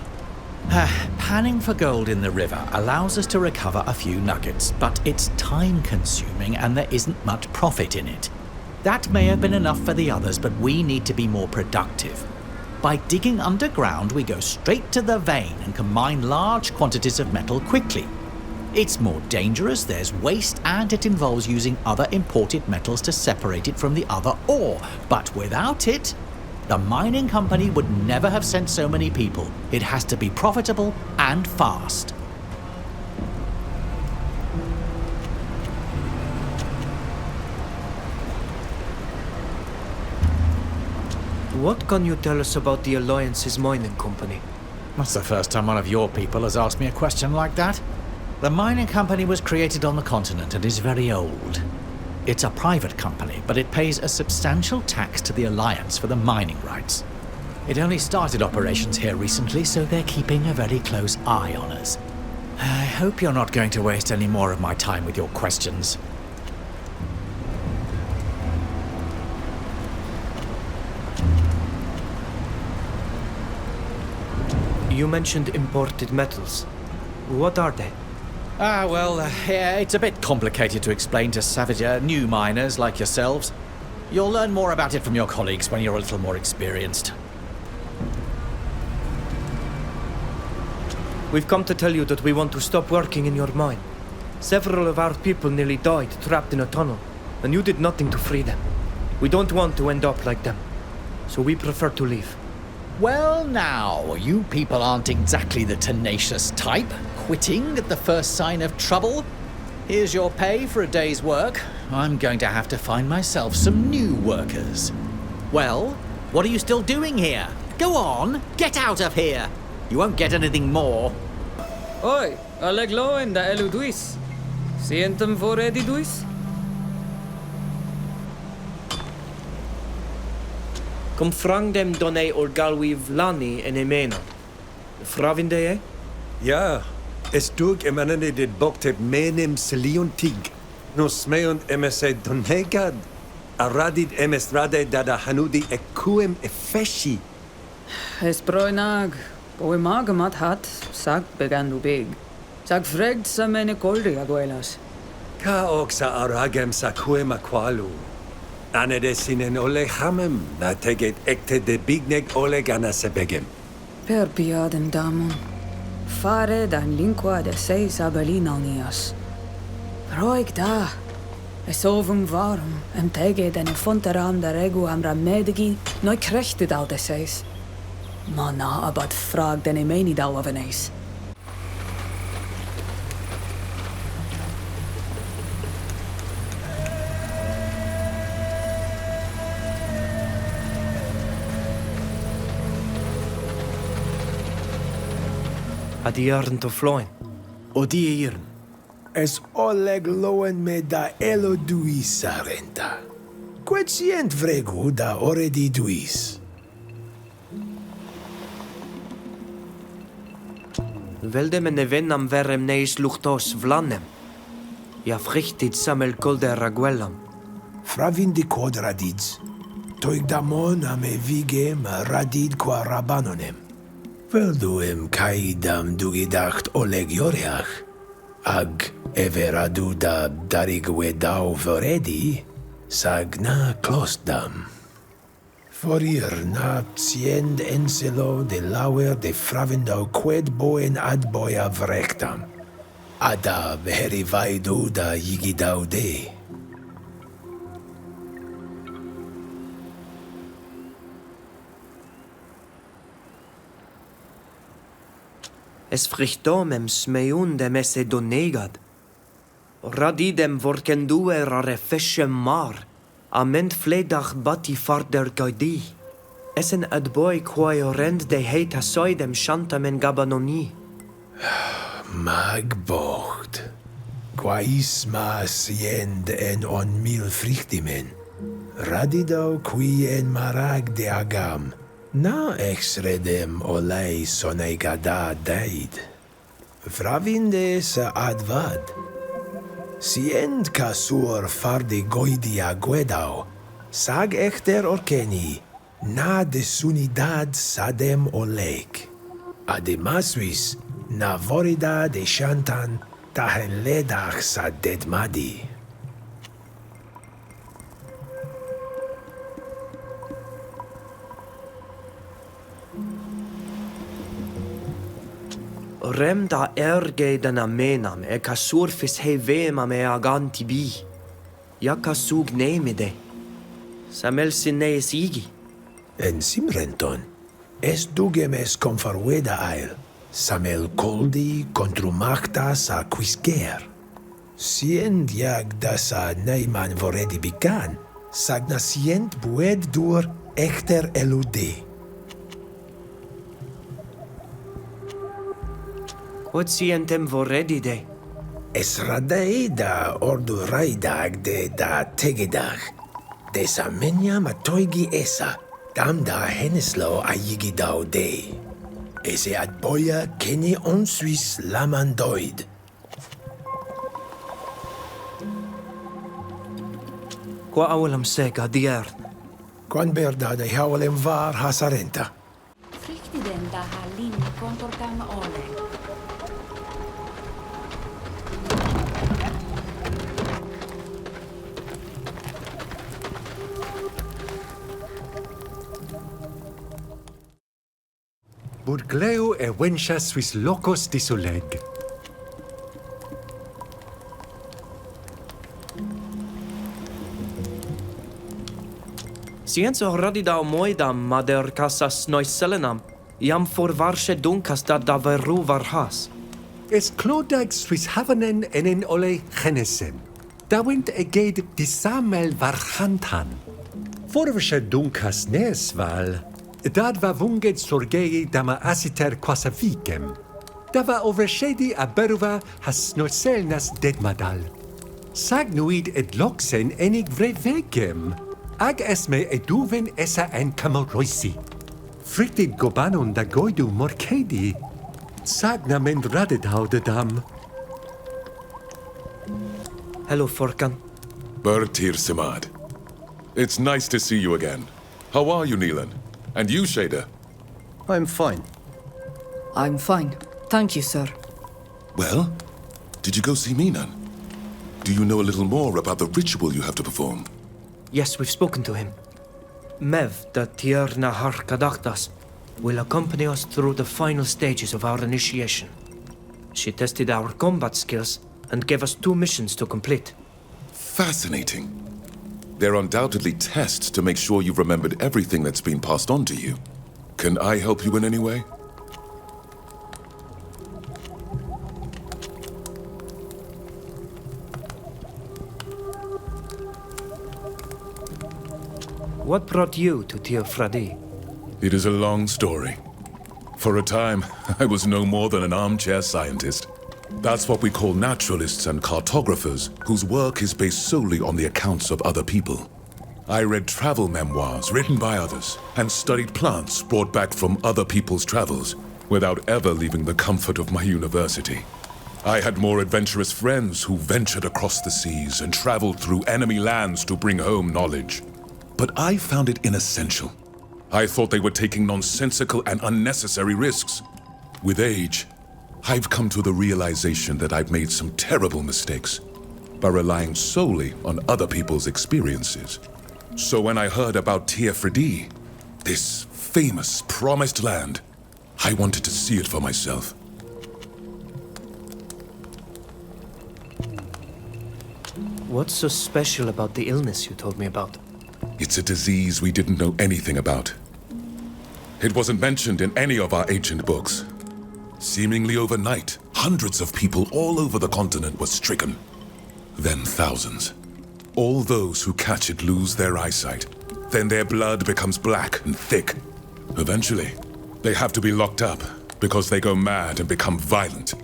Panning for gold in the river allows us to recover a few nuggets, but it's time-consuming and there isn't much profit in it. That may have been enough for the others, but we need to be more productive. By digging underground, we go straight to the vein and can mine large quantities of metal quickly. It's more dangerous, there's waste, and it involves using other imported metals to separate it from the other ore. But without it, the mining company would never have sent so many people. It has to be profitable and fast. What can you tell us about the Alliance's mining company? That's the first time one of your people has asked me a question like that. The mining company was created on the continent and is very old. It's a private company, but it pays a substantial tax to the Alliance for the mining rights. It only started operations here recently, so they're keeping a very close eye on us. I hope you're not going to waste any more of my time with your questions. You mentioned imported metals. What are they? Yeah, it's a bit complicated to explain to new miners like yourselves. You'll learn more about it from your colleagues when you're a little more experienced. We've come to tell you that we want to stop working in your mine. Several of our people nearly died trapped in a tunnel, and you did nothing to free them. We don't want to end up like them, so we prefer to leave. Well now, you people aren't exactly the tenacious type, quitting at the first sign of trouble. Here's your pay for a day's work. I'm going to have to find myself some new workers. Well, what are you still doing here? Go on, get out of here! You won't get anything more. Oi, alegloen da eluduis. Sientem voredi duis? Kom frang dem donei orgalwi vlani en emena. Fravinde e? Ja, es dug emanene dit boktep menem seliontig. Nos meon emese Doneigad. Aradid emes rade dada hanudi ekuem efeshi. Es broinag. Oe magamat hat, sag begandu big. Sag fregt sa mene koldi aguelas. Ka oxa aragem sa kuem aqualu. Anede sinen ole hamem, na teget ekte de bigneg ole gana sebegem. Per piadem damon. Fare dan lingua de seis abelinaunias. Roig da. Es ovum varum, tege den fonteram da regu am ramedigi, noi krechtet al de seis. Mana abad frag den emeni dau av eneis. Adi arnt of floin. O die ieren. Es oleg loen me da elo duis arenta. Quetient vregu da oredi duis. Velde me nevenam verem neis luchtos vlanem. Ja frichtit samel kolde raguelam. Fravindi quod radids. Toig damon ame vigem radid qua rabanonem. Velduem caidam dugidacht oleg yoreach. Ag everadu da darigwe dau voredi, sagna closdam. Forir na siend enselo de lauer de fravendau qued boen ad boia vrectam. Ada verivaidu da yigidau de. Es frichtomem smeun dem esse Doneigad. Radidem vorkendue rare feshem mar. Ament fledach bati farder gaidi. Essen ad boy quae orend de heit asoidem shantamen gabanoni. Magbocht. Quais ma siend en on mil frichtimen. Radido qui en marag de agam. Na exredem olei sonegada deid. Fravinde sa advad. Sient casur farde goidia guedau. Sag echter orkeni. Na de sunidad sadem oleg. Ademasuis na vorida de shantan tahen ledach sa dedmadi. Rem da erge dan amenam e kasurfis he vemam e aganti bi. Ja kasug nemide. Samel sineis igi. En simrenton, es dugemes confarweda ail, samel coldi contrumactas a quisquer. Sient jag dasa neiman voredi bican, sagna sient bued dur echter elude. What sientem voredi de? Es radei da ordu raidag de da tegedach. De samenia matoigi esa, dam da heneslo a yigidau de. et c'est à boya kenny en Suisse lamandoid. Qua awalam sega dier. Quan berda de hawalem var hasarenta. Friktiden da halin kontortam ole. Burgleo e wencha suis locos disoleg. Scienzo radida moidam mader casas nois selenam, iam forvarsche dunkas da veru varhas. Es clodag suis havanen enen ole genesem. Dawint eged disamel varchantan. Forversche dunkas nesval. Dad va vunget sorgei dama asiter quasavicem. Dava overshedi aberuva has snorselnas dedmadal. Sagnuid ed loxen enig vrevegem. Ag esme eduven essa en camoroisi. Friktid gobanon da goidu morkedi. Sagna men radedau de dam. Hello, Forkan. Teer Simad. It's nice to see you again. How are you, Neelan? And you, Shader? I'm fine. I'm fine. Thank you, sir. Well, did you go see Minan? Do you know a little more about the ritual you have to perform? Yes, we've spoken to him. Mev, the Teer Kadachtas, will accompany us through the final stages of our initiation. She tested our combat skills and gave us 2 missions to complete. Fascinating. They're undoubtedly tests to make sure you've remembered everything that's been passed on to you. Can I help you in any way? What brought you to Teer Fradee? It is a long story. For a time, I was no more than an armchair scientist. That's what we call naturalists and cartographers, whose work is based solely on the accounts of other people. I read travel memoirs written by others, and studied plants brought back from other people's travels, without ever leaving the comfort of my university. I had more adventurous friends who ventured across the seas and traveled through enemy lands to bring home knowledge. But I found it inessential. I thought they were taking nonsensical and unnecessary risks. With age, I've come to the realization that I've made some terrible mistakes by relying solely on other people's experiences. So when I heard about Teer Fradee, this famous, promised land, I wanted to see it for myself. What's so special about the illness you told me about? It's a disease we didn't know anything about. It wasn't mentioned in any of our ancient books. Seemingly overnight, hundreds of people all over the continent were stricken. Then thousands. All those who catch it lose their eyesight. Then their blood becomes black and thick. Eventually, they have to be locked up because they go mad and become violent.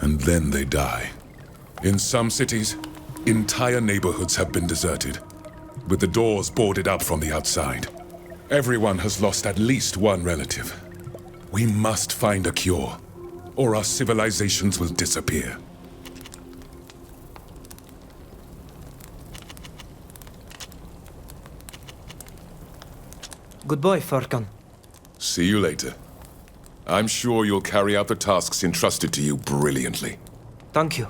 And then they die. In some cities, entire neighborhoods have been deserted, with the doors boarded up from the outside. Everyone has lost at least one relative. We must find a cure, or our civilizations will disappear. Goodbye, Farkan. See you later. I'm sure you'll carry out the tasks entrusted to you brilliantly. Thank you.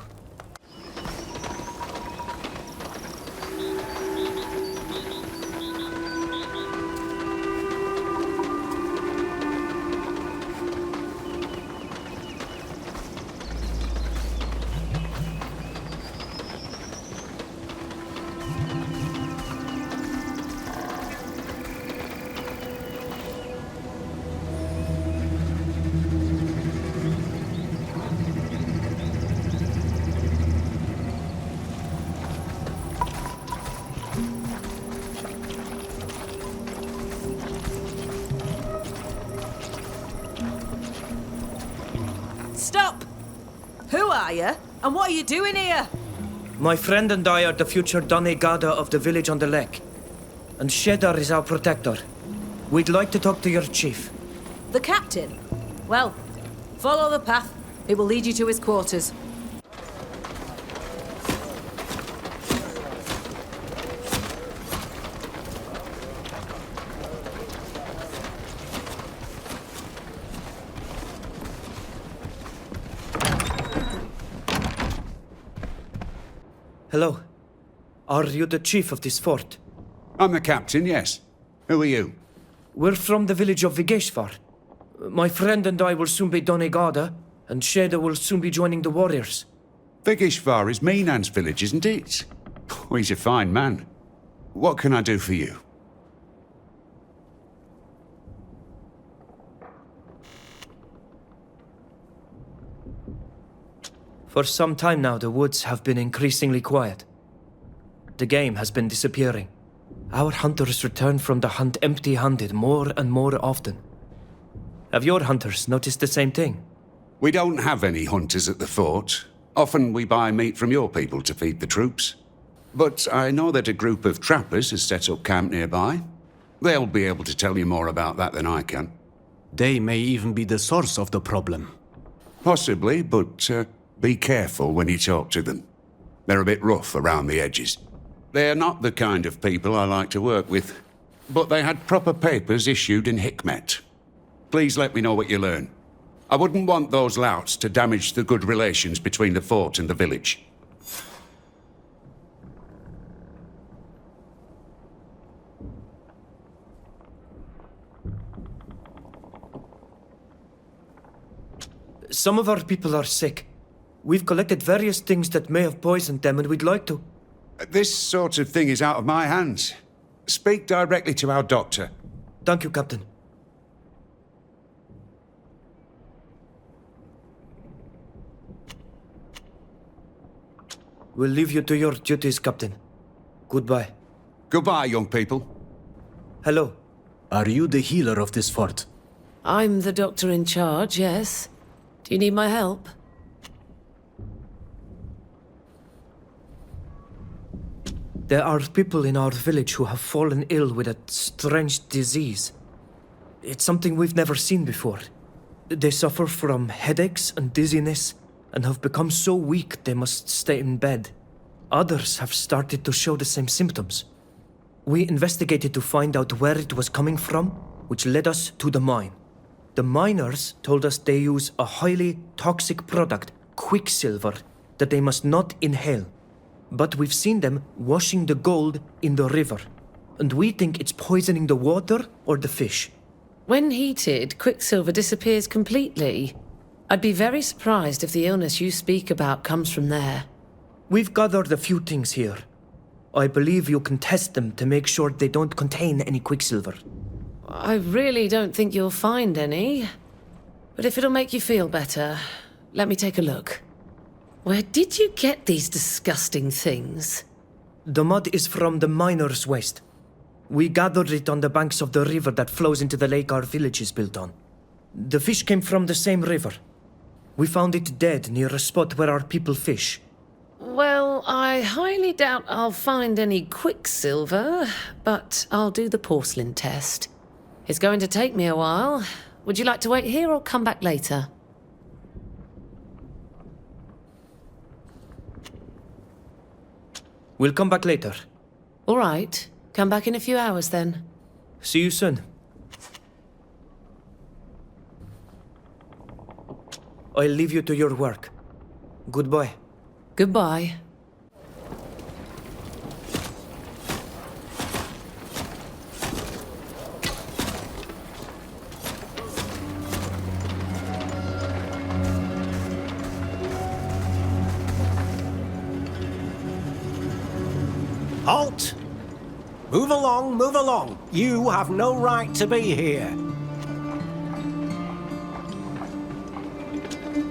Stop! Who are you? And what are you doing here? My friend and I are the future Doneigad of the village on the lake. And Shader is our protector. We'd like to talk to your chief. The captain? Well, follow the path. It will lead you to his quarters. Hello. Are you the chief of this fort? I'm the captain, yes. Who are you? We're from the village of Vigeshvar. My friend and I will soon be Doneigad, and Sheda will soon be joining the warriors. Vigeshvar is Minan's village, isn't it? Oh, he's a fine man. What can I do for you? For some time now, the woods have been increasingly quiet. The game has been disappearing. Our hunters return from the hunt empty-handed more and more often. Have your hunters noticed the same thing? We don't have any hunters at the fort. Often we buy meat from your people to feed the troops. But I know that a group of trappers has set up camp nearby. They'll be able to tell you more about that than I can. They may even be the source of the problem. Possibly, but be careful when you talk to them. They're a bit rough around the edges. They're not the kind of people I like to work with, but they had proper papers issued in Hikmet. Please let me know what you learn. I wouldn't want those louts to damage the good relations between the fort and the village. Some of our people are sick. We've collected various things that may have poisoned them, and we'd like to... This sort of thing is out of my hands. Speak directly to our doctor. Thank you, Captain. We'll leave you to your duties, Captain. Goodbye. Goodbye, young people. Hello. Are you the healer of this fort? I'm the doctor in charge, yes. Do you need my help? There are people in our village who have fallen ill with a strange disease. It's something we've never seen before. They suffer from headaches and dizziness, and have become so weak they must stay in bed. Others have started to show the same symptoms. We investigated to find out where it was coming from, which led us to the mine. The miners told us they use a highly toxic product, quicksilver, that they must not inhale. But we've seen them washing the gold in the river, and we think it's poisoning the water or the fish. When heated, quicksilver disappears completely. I'd be very surprised if the illness you speak about comes from there. We've gathered a few things here. I believe you can test them to make sure they don't contain any quicksilver. I really don't think you'll find any. But if it'll make you feel better, let me take a look. Where did you get these disgusting things? The mud is from the miner's waste. We gathered it on the banks of the river that flows into the lake our village is built on. The fish came from the same river. We found it dead near a spot where our people fish. Well, I highly doubt I'll find any quicksilver, but I'll do the porcelain test. It's going to take me a while. Would you like to wait here or come back later? We'll come back later. All right. Come back in a few hours then. See you soon. I'll leave you to your work. Goodbye. Goodbye. Halt! Move along, move along. You have no right to be here.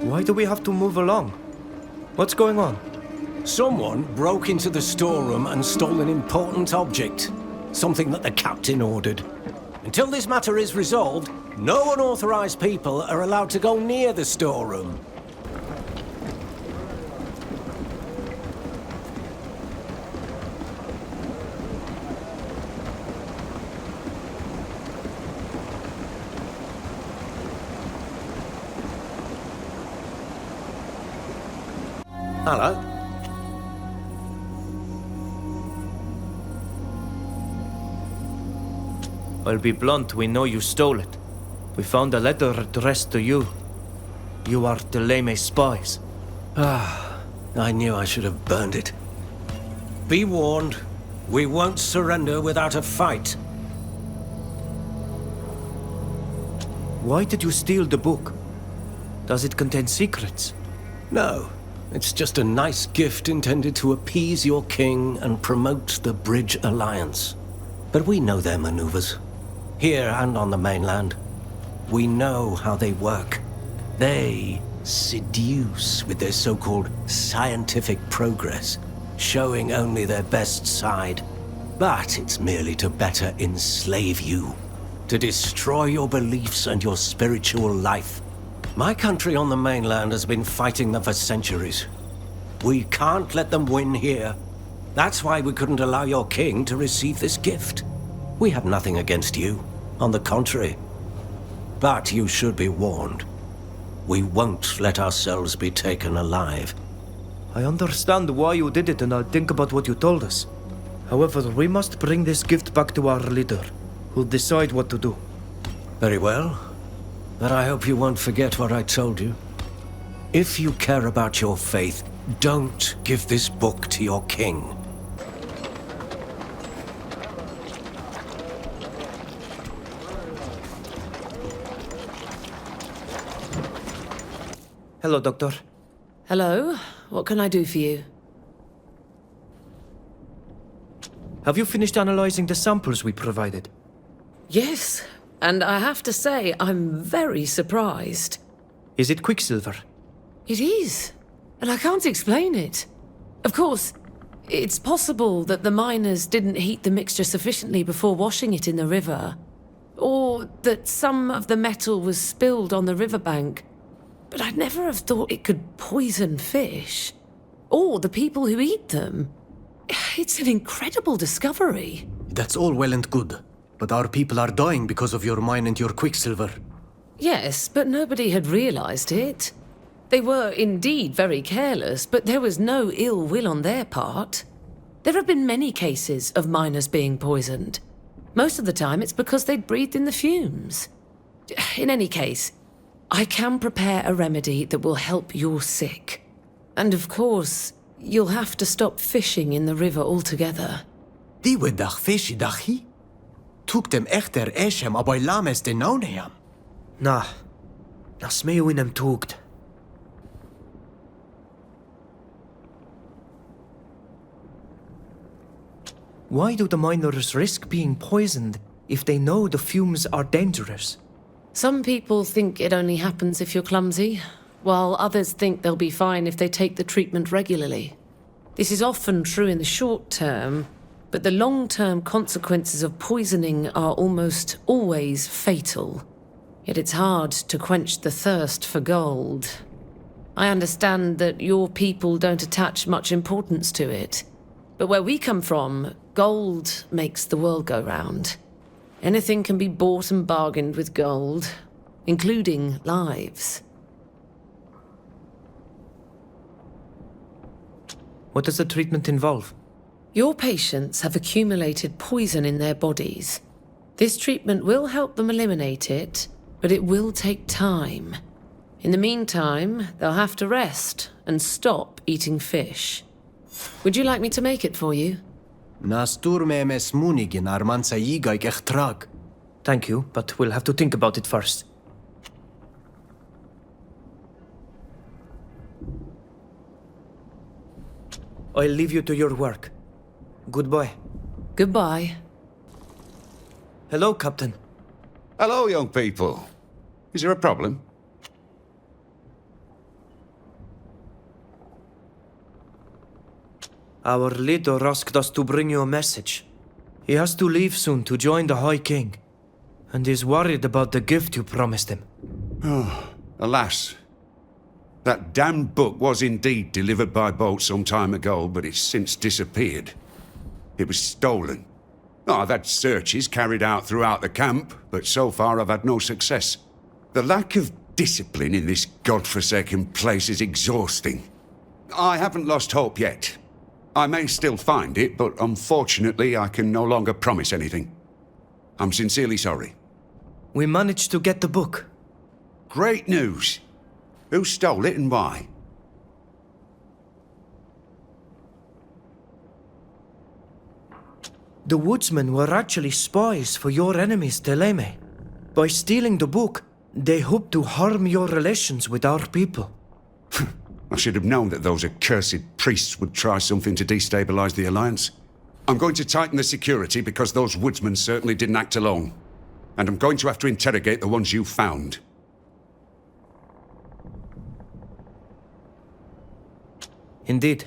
Why do we have to move along? What's going on? Someone broke into the storeroom and stole an important object. Something that the captain ordered. Until this matter is resolved, no unauthorized people are allowed to go near the storeroom. Hello. I'll be blunt, we know you stole it. We found a letter addressed to you. You are the Leme spies. I knew I should have burned it. Be warned, we won't surrender without a fight. Why did you steal the book? Does it contain secrets? No, it's just a nice gift intended to appease your king and promote the Bridge Alliance. But we know their maneuvers. Here and on the mainland. We know how they work. They seduce with their so-called scientific progress, showing only their best side. But it's merely to better enslave you, to destroy your beliefs and your spiritual life. My country on the mainland has been fighting them for centuries. We can't let them win here. That's why we couldn't allow your king to receive this gift. We have nothing against you, on the contrary. But you should be warned. We won't let ourselves be taken alive. I understand why you did it, and I'll think about what you told us. However, we must bring this gift back to our leader, who'll decide what to do. Very well. But I hope you won't forget what I told you. If you care about your faith, don't give this book to your king. Hello, Doctor. Hello. What can I do for you? Have you finished analyzing the samples we provided? Yes, and I have to say, I'm very surprised. Is it quicksilver? It is, and I can't explain it. Of course, it's possible that the miners didn't heat the mixture sufficiently before washing it in the river, or that some of the metal was spilled on the riverbank. But I'd never have thought it could poison fish, or the people who eat them. It's an incredible discovery. That's all well and good, but our people are dying because of your mine and your quicksilver. Yes, but nobody had realized it. They were indeed very careless, but there was no ill will on their part. There have been many cases of miners being poisoned. Most of the time it's because they'd breathed in the fumes. In any case, I can prepare a remedy that will help your sick. And of course, you'll have to stop fishing in the river altogether. Die we dag fish dachi? Took them echter eshem aboy lames de nauneam. Na smeu inem tugt. Why do the miners risk being poisoned if they know the fumes are dangerous? Some people think it only happens if you're clumsy, while others think they'll be fine if they take the treatment regularly. This is often true in the short term, but the long-term consequences of poisoning are almost always fatal. Yet it's hard to quench the thirst for gold. I understand that your people don't attach much importance to it, but where we come from, gold makes the world go round. Anything can be bought and bargained with gold, including lives. What does the treatment involve? Your patients have accumulated poison in their bodies. This treatment will help them eliminate it, but it will take time. In the meantime, they'll have to rest and stop eating fish. Would you like me to make it for you? Thank you, but we'll have to think about it first. I'll leave you to your work. Goodbye. Goodbye. Hello, Captain. Hello, young people. Is there a problem? Our leader asked us to bring you a message. He has to leave soon to join the High King, and is worried about the gift you promised him. Oh, alas. That damned book was indeed delivered by boat some time ago, but it's since disappeared. It was stolen. I've had searches carried out throughout the camp, but so far I've had no success. The lack of discipline in this godforsaken place is exhausting. I haven't lost hope yet. I may still find it, but unfortunately I can no longer promise anything. I'm sincerely sorry. We managed to get the book. Great news. Who stole it and why? The woodsmen were actually spies for your enemies, Teleme. By stealing the book, they hoped to harm your relations with our people. I should have known that those accursed priests would try something to destabilize the Alliance. I'm going to tighten the security because those woodsmen certainly didn't act alone. And I'm going to have to interrogate the ones you found. Indeed.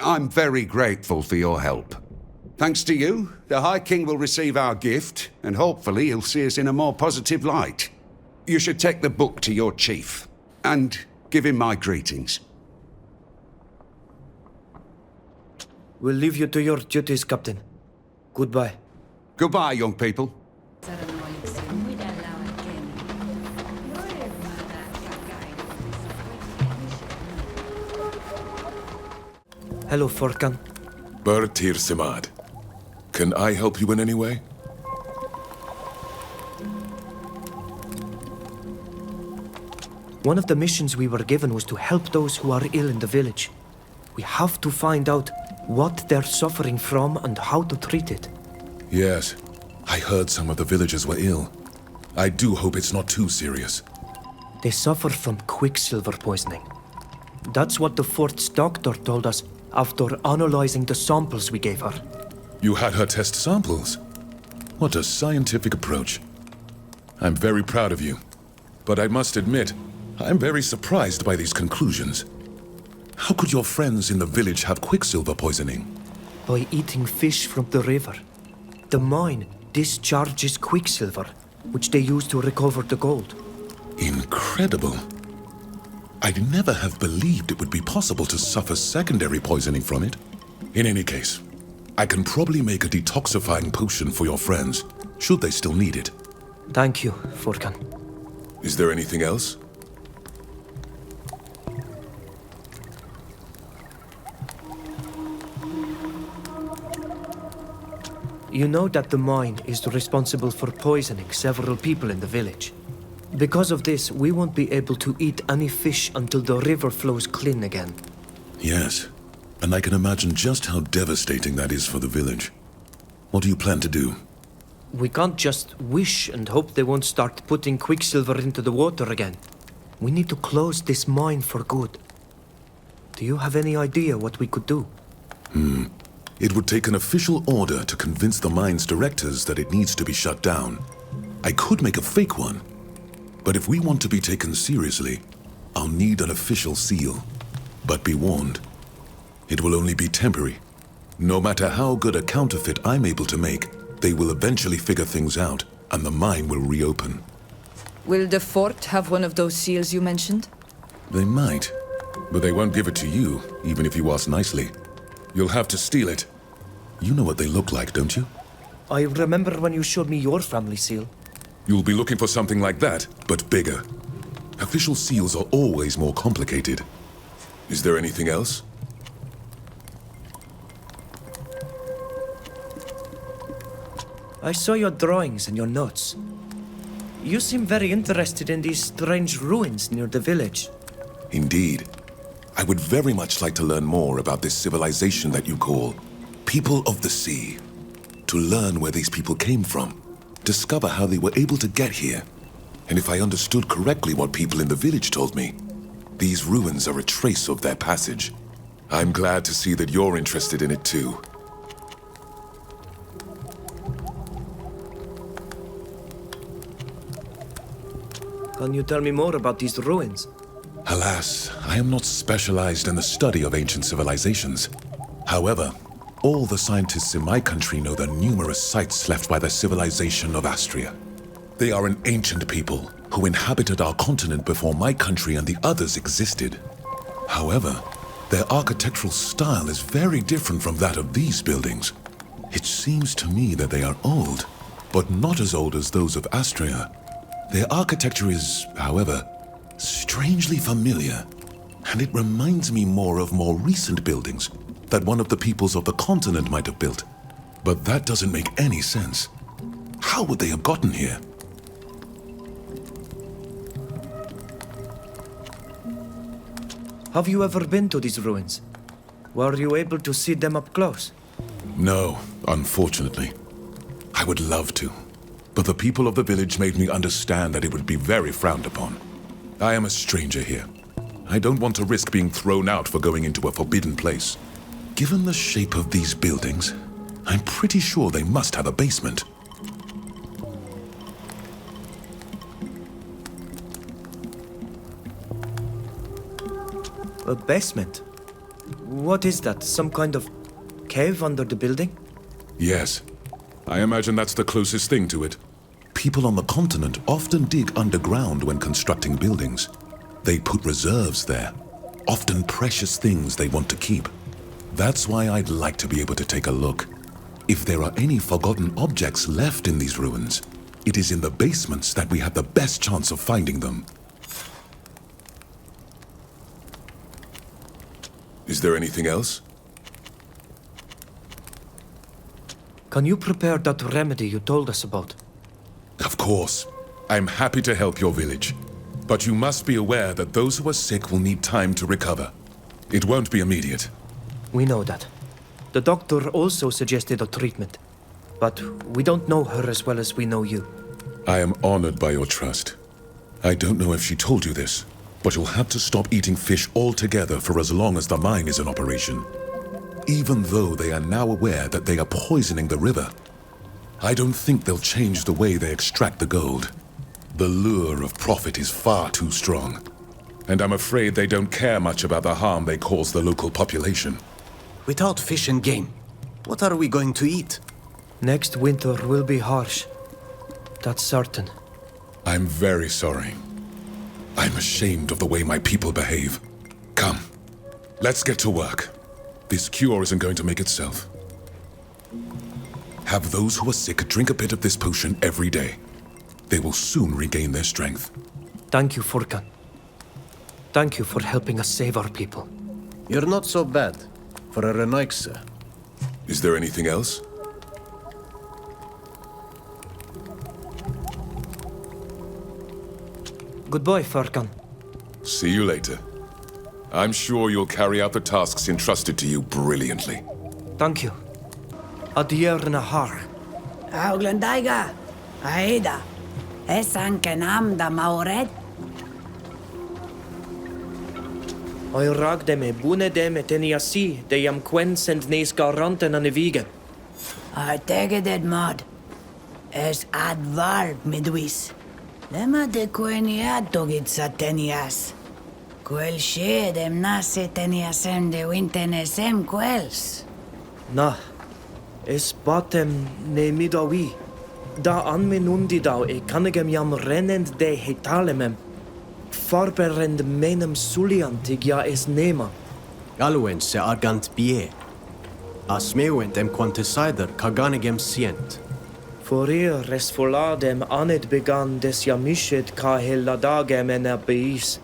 I'm very grateful for your help. Thanks to you, the High King will receive our gift, and hopefully he'll see us in a more positive light. You should take the book to your chief, and give him my greetings. We'll leave you to your duties, Captain. Goodbye. Goodbye, young people. Hello, Forkan. Teer Fradee. Can I help you in any way? One of the missions we were given was to help those who are ill in the village. We have to find out what they're suffering from and how to treat it. Yes. I heard some of the villagers were ill. I do hope it's not too serious. They suffer from quicksilver poisoning. That's what the fort's doctor told us after analyzing the samples we gave her. You had her test samples? What a scientific approach. I'm very proud of you. But I must admit, I'm very surprised by these conclusions. How could your friends in the village have quicksilver poisoning? By eating fish from the river. The mine discharges quicksilver, which they use to recover the gold. Incredible. I'd never have believed it would be possible to suffer secondary poisoning from it. In any case, I can probably make a detoxifying potion for your friends, should they still need it. Thank you, Forkan. Is there anything else? You know that the mine is responsible for poisoning several people in the village. Because of this, we won't be able to eat any fish until the river flows clean again. Yes, and I can imagine just how devastating that is for the village. What do you plan to do? We can't just wish and hope they won't start putting quicksilver into the water again. We need to close this mine for good. Do you have any idea what we could do? It would take an official order to convince the mine's directors that it needs to be shut down. I could make a fake one. But if we want to be taken seriously, I'll need an official seal. But be warned, it will only be temporary. No matter how good a counterfeit I'm able to make, they will eventually figure things out, and the mine will reopen. Will the fort have one of those seals you mentioned? They might, but they won't give it to you, even if you ask nicely. You'll have to steal it. You know what they look like, don't you? I remember when you showed me your family seal. You'll be looking for something like that, but bigger. Official seals are always more complicated. Is there anything else? I saw your drawings and your notes. You seem very interested in these strange ruins near the village. Indeed. I would very much like to learn more about this civilization that you call People of the Sea. To learn where these people came from. Discover how they were able to get here. And if I understood correctly what people in the village told me, these ruins are a trace of their passage. I'm glad to see that you're interested in it too. Can you tell me more about these ruins? Alas, I am not specialized in the study of ancient civilizations. However, all the scientists in my country know the numerous sites left by the civilization of Astria. They are an ancient people who inhabited our continent before my country and the others existed. However, their architectural style is very different from that of these buildings. It seems to me that they are old, but not as old as those of Astria. Their architecture is, however, strangely familiar. And it reminds me more of more recent buildings that one of the peoples of the continent might have built. But that doesn't make any sense. How would they have gotten here? Have you ever been to these ruins? Were you able to see them up close? No, unfortunately. I would love to, but the people of the village made me understand that it would be very frowned upon. I am a stranger here. I don't want to risk being thrown out for going into a forbidden place. Given the shape of these buildings, I'm pretty sure they must have a basement. A basement? What is that? Some kind of cave under the building? Yes. I imagine that's the closest thing to it. People on the continent often dig underground when constructing buildings. They put reserves there, often precious things they want to keep. That's why I'd like to be able to take a look. If there are any forgotten objects left in these ruins, it is in the basements that we have the best chance of finding them. Is there anything else? Can you prepare that remedy you told us about? Of course. I'm happy to help your village. But you must be aware that those who are sick will need time to recover. It won't be immediate. We know that. The doctor also suggested a treatment. But we don't know her as well as we know you. I am honored by your trust. I don't know if she told you this, but you'll have to stop eating fish altogether for as long as the mine is in operation. Even though they are now aware that they are poisoning the river, I don't think they'll change the way they extract the gold. The lure of profit is far too strong, and I'm afraid they don't care much about the harm they cause the local population. Without fish and game, what are we going to eat? Next winter will be harsh. That's certain. I'm very sorry. I'm ashamed of the way my people behave. Come, let's get to work. This cure isn't going to make itself. Have those who are sick drink a bit of this potion every day. They will soon regain their strength. Thank you, Furkan. Thank you for helping us save our people. You're not so bad for a Renoixa. Is there anything else? Goodbye, Furkan. See you later. I'm sure you'll carry out the tasks entrusted to you brilliantly. Thank you. Adier nahar. Auglandaiga, Aida, Esan kenam da maured. Oi rag dem e bune dem et eniasi, de jam quens and nes garanten an evige. I take it mod. Es advar midwis. Lema de queniad dogit satenias. Quel she dem nase teniasem de wintenesem quels. Na, es batem ne midawi. Da anmenundi dau e kannegem jam rennend de hetalemem. Farberend menem suliantig ja es nema. Galuen se argant bie. Asmeuent em quantesider kaganegem sient. Forir es foladem anet began des jamishet ka helladagem en abeis.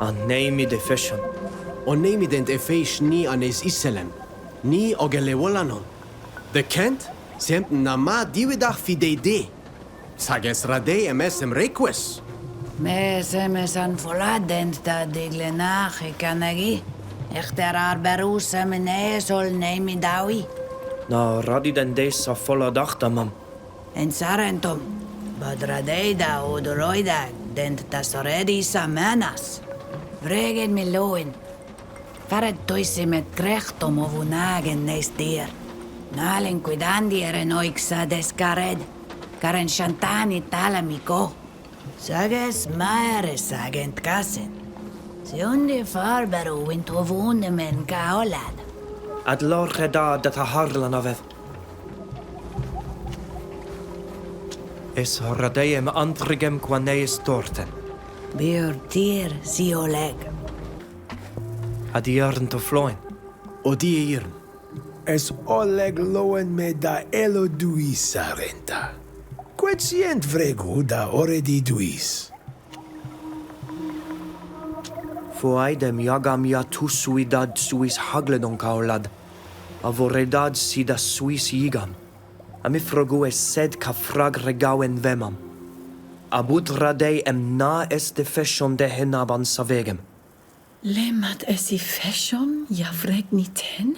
An neimi de fashion. O neimident e feish ni anes iselem. Ni ogelewolanon. De Kent semt nama dividach fidei de. Sages radei emesem reques. Mes an foladent da diglenach e kanagi. Echter arberusem nesol neimi dawi. Na radiden des a foladachtamam. En sarentom. Badradeda odoroida dent das already samanas. Vregen me loin. Faret toisi met krechtom ovunagen nes dier. Nalen cuidandi Renoixa descared. Karen shantani talamiko. Sages maere sagent kasen. Siondi farberu wint ovunemen kaolad. Ad lor reda dat a harlan avev. Es radeiem antrigem quaneis torten. Biur Teer si oleg. Adiern to floin. Odier. Es oleg loen me da elo duis sarenta. Quetient vregu da oredi duis. foaidem yagam ya tu suidad suis hagledon kaolad. Avoredad sida suis yigam. Amifrogu es sed ka frag regawen vemam. Abut radei na este feshon de henaban savegem. Lemat esi feshon, ja vreg niten?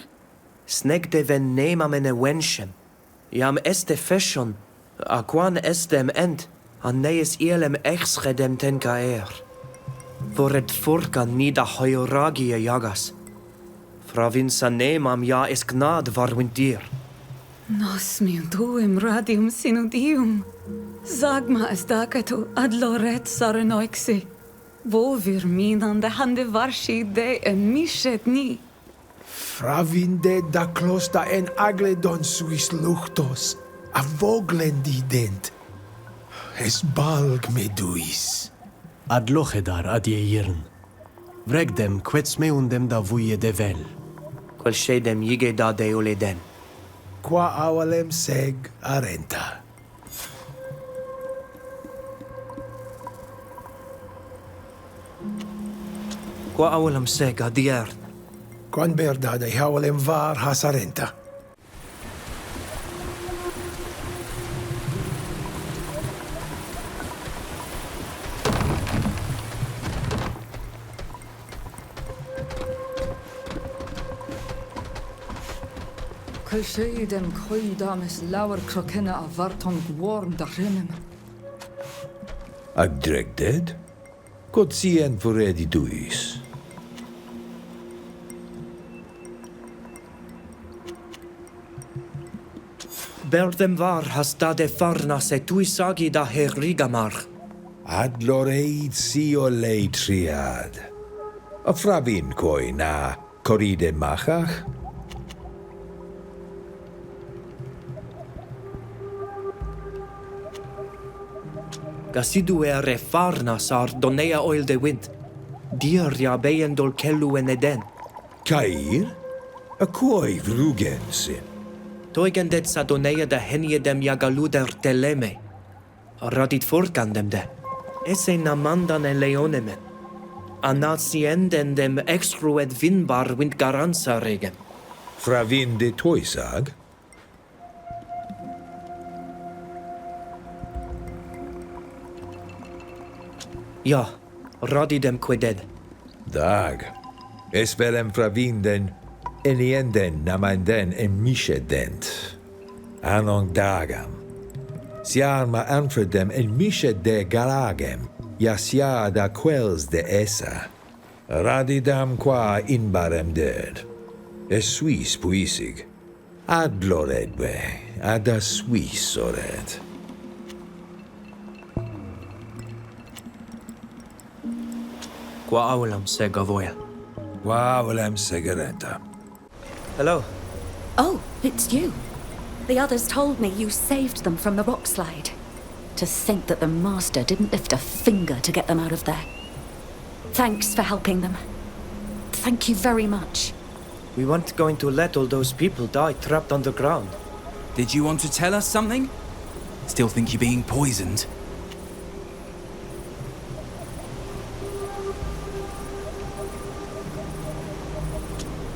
Sneg de ven nemam ene wenshem. Jam este feshon, aquan estem end, an nees ielem exredem ten caer. Vored furkan nida hoioragie jagas. Fravinsa nemam ja es gnad varwint dir. Nos miun tuum radium sinudium. Sag ma es daketu ad loret sarenoixi. Wo wir min an de hande varshi de mishet ni. Fravinde da klosta en agledon suis luchtos, a voglendi dent. Es balg meduis. Ad lochedar ad jeirn. Vregdem quets meundem da vuie de vel. Quel shedem yige da deole den. Qua awalem seg arenta. Qua awalam seg adiern. Quan berda de awalem var hasarenta. Kulsheidem koidamis lauer krokena a vartong warm da rimem. Ag dregded? God sien foredi duis. Berdem var has da de farna se tuisagi da herigamar. Ad loreid si o lei triad. A fravin koi na corride machach? Gasidu ere farna sar donea oil de wind. Dir ja beiendol kellu en eden. Kair? A koi vrugensin. Toigendet sa donea de heniedem jagaluder teleme. Radit forkandem de. Esse namandan en leonemen. Anatsienden dem exrued vinbar wind garanza regen. Fravin de toisag? Ja, radidem queded. Dag. Es velem fravinden enienden namanden en mischedent. Anon dagam. Siarma anfredem en misched de galagem. Jasia da quels de essa. Radidam qua inbarem ded. Es suis puisig. Ad loredwe, ad a suis ored. Qua aulam seg avoya. Qua aulam segareta. Hello. Oh, it's you. The others told me you saved them from the rock slide. To think that the Master didn't lift a finger to get them out of there. Thanks for helping them. Thank you very much. We weren't going to let all those people die trapped underground. Did you want to tell us something? Still think you're being poisoned?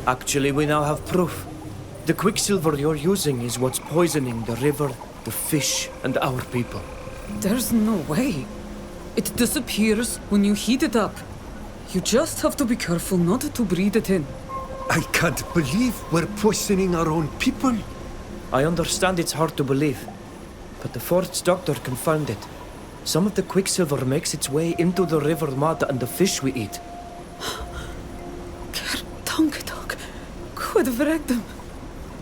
Actually, we now have proof. The quicksilver you're using is what's poisoning the river, the fish, and our people. There's no way. It disappears when you heat it up. You just have to be careful not to breathe it in. I can't believe we're poisoning our own people. I understand it's hard to believe, but the fort's doctor confirmed it. Some of the quicksilver makes its way into the river mud and the fish we eat.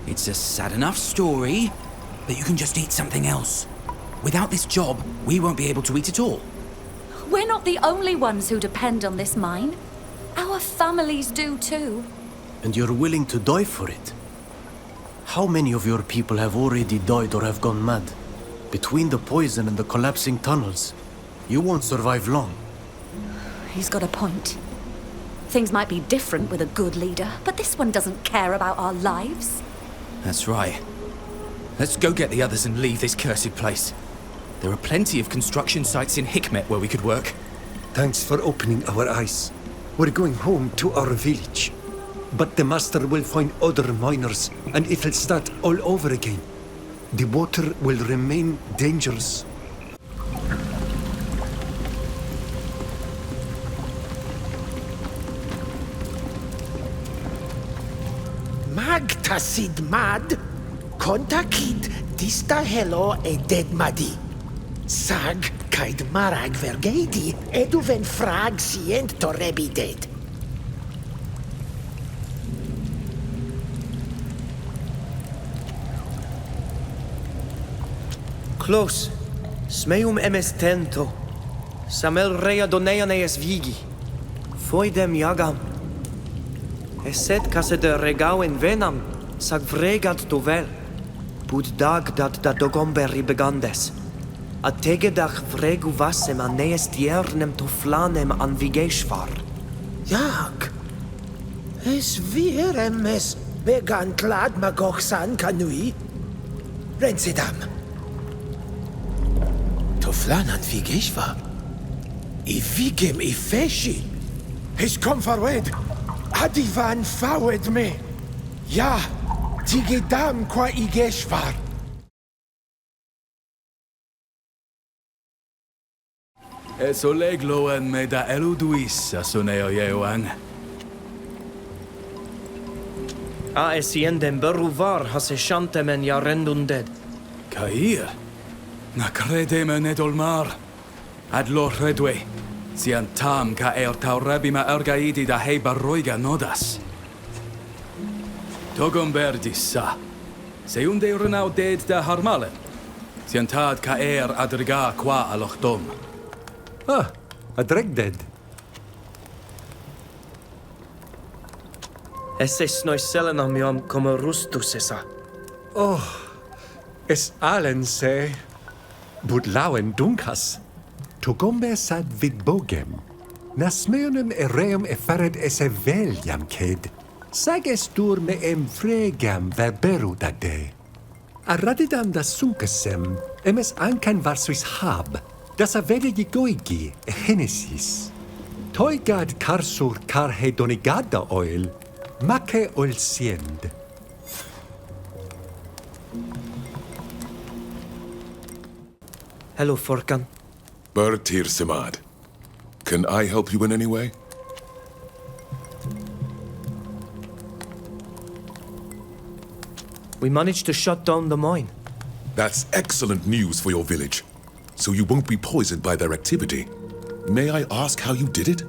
It's a sad enough story, but you can just eat something else. Without this job, we won't be able to eat at all. We're not the only ones who depend on this mine. Our families do too. And you're willing to die for it? How many of your people have already died or have gone mad? Between the poison and the collapsing tunnels, you won't survive long. He's got a point. Things might be different with a good leader, but this one doesn't care about our lives. That's right. Let's go get the others and leave this cursed place. There are plenty of construction sites in Hikmet where we could work. Thanks for opening our eyes. We're going home to our village. But the master will find other miners, and it'll start all over again. The water will remain dangerous. Magtasid mad, kontakid dista hello e dead madi. Sag kaid marag vergeidi, eduven frag sient torrebi dead. Close. Smeum emes tento. Samel rea doneane es vigi. Foidem jagam. Eset kase de regau in venam, sag vregat dovel. Bud dag dat da dogomberi begandes. A tegedach vregu vassem an nees diernem to flanem an vigeshvar. Jak. Es virem es began klad magochsan kanui. Rensedam. To flanan vigeshvar. I vigem I feshi. Es kom farwed. Adivan fawed me. Ja, tigedam qua igeshvar. Es oleglo en me da eluduis a soneo yeoang. A esiendem beruvar has e shantemen ja rendunded. Cair? Na credem en edolmar. Ad lo redwe. Sian tam ca taurebima ergaidi da hei barroiga nodas. Togom berdis sa. Se unde renau ded da harmalen. Sian tad ca adrega qua alochtom. Ah, a dreg dead. Es nois selenam jam como rustus esa. Oh, es allen se. Bud lauen dunkas. Togombe sad vid bogem. Nasmeonem ereum effered esse veliam ked. Sag es dur me fregam verberu da de. Arradidam da sunkesem, emes ancan varsuis hab. Das avede gigoigi, Genesis. Toigad karsur karhe Doneigad oil, make oil siend. Hello, Forkan. Teer Fradee. Can I help you in any way? We managed to shut down the mine. That's excellent news for your village. So you won't be poisoned by their activity. May I ask how you did it?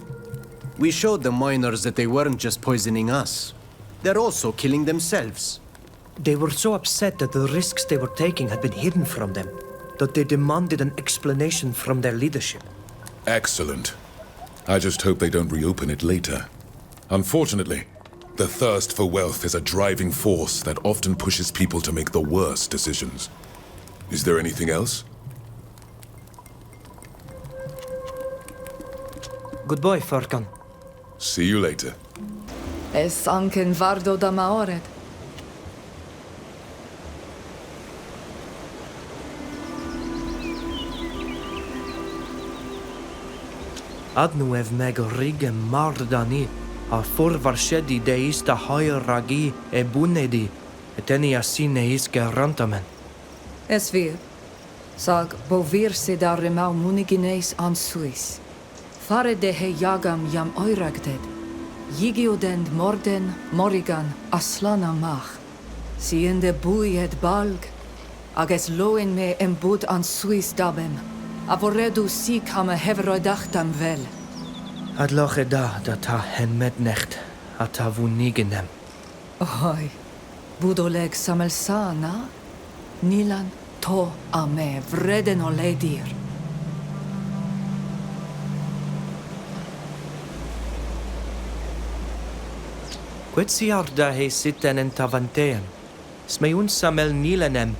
We showed the miners that they weren't just poisoning us. They're also killing themselves. They were so upset that the risks they were taking had been hidden from them, that they demanded an explanation from their leadership. Excellent. I just hope they don't reopen it later. Unfortunately, the thirst for wealth is a driving force that often pushes people to make the worst decisions. Is there anything else? Goodbye, Forkan. See you later. Es anken vardo da maoret. Adnu ev meg rige mardani, a forvarshedi deista ragi e bunedi, eteni asine iske rantamen. Es vir. Sag bovir se da remau munigineis an Suis. Fare de he jagam jam oiragded. Yigiodend morden, morigan, aslana mach. Siende bui et balg. Ages loen me embud an Suis dabem. Avoredu si kam heveroidachtam vel. Ad loche da ta hen mednecht, ata vunigenem. Oi, budoleg samelsana, nilan to ame vreden oledir. Quetsiarda he sitten en tavantean. Smeun samel nilenem,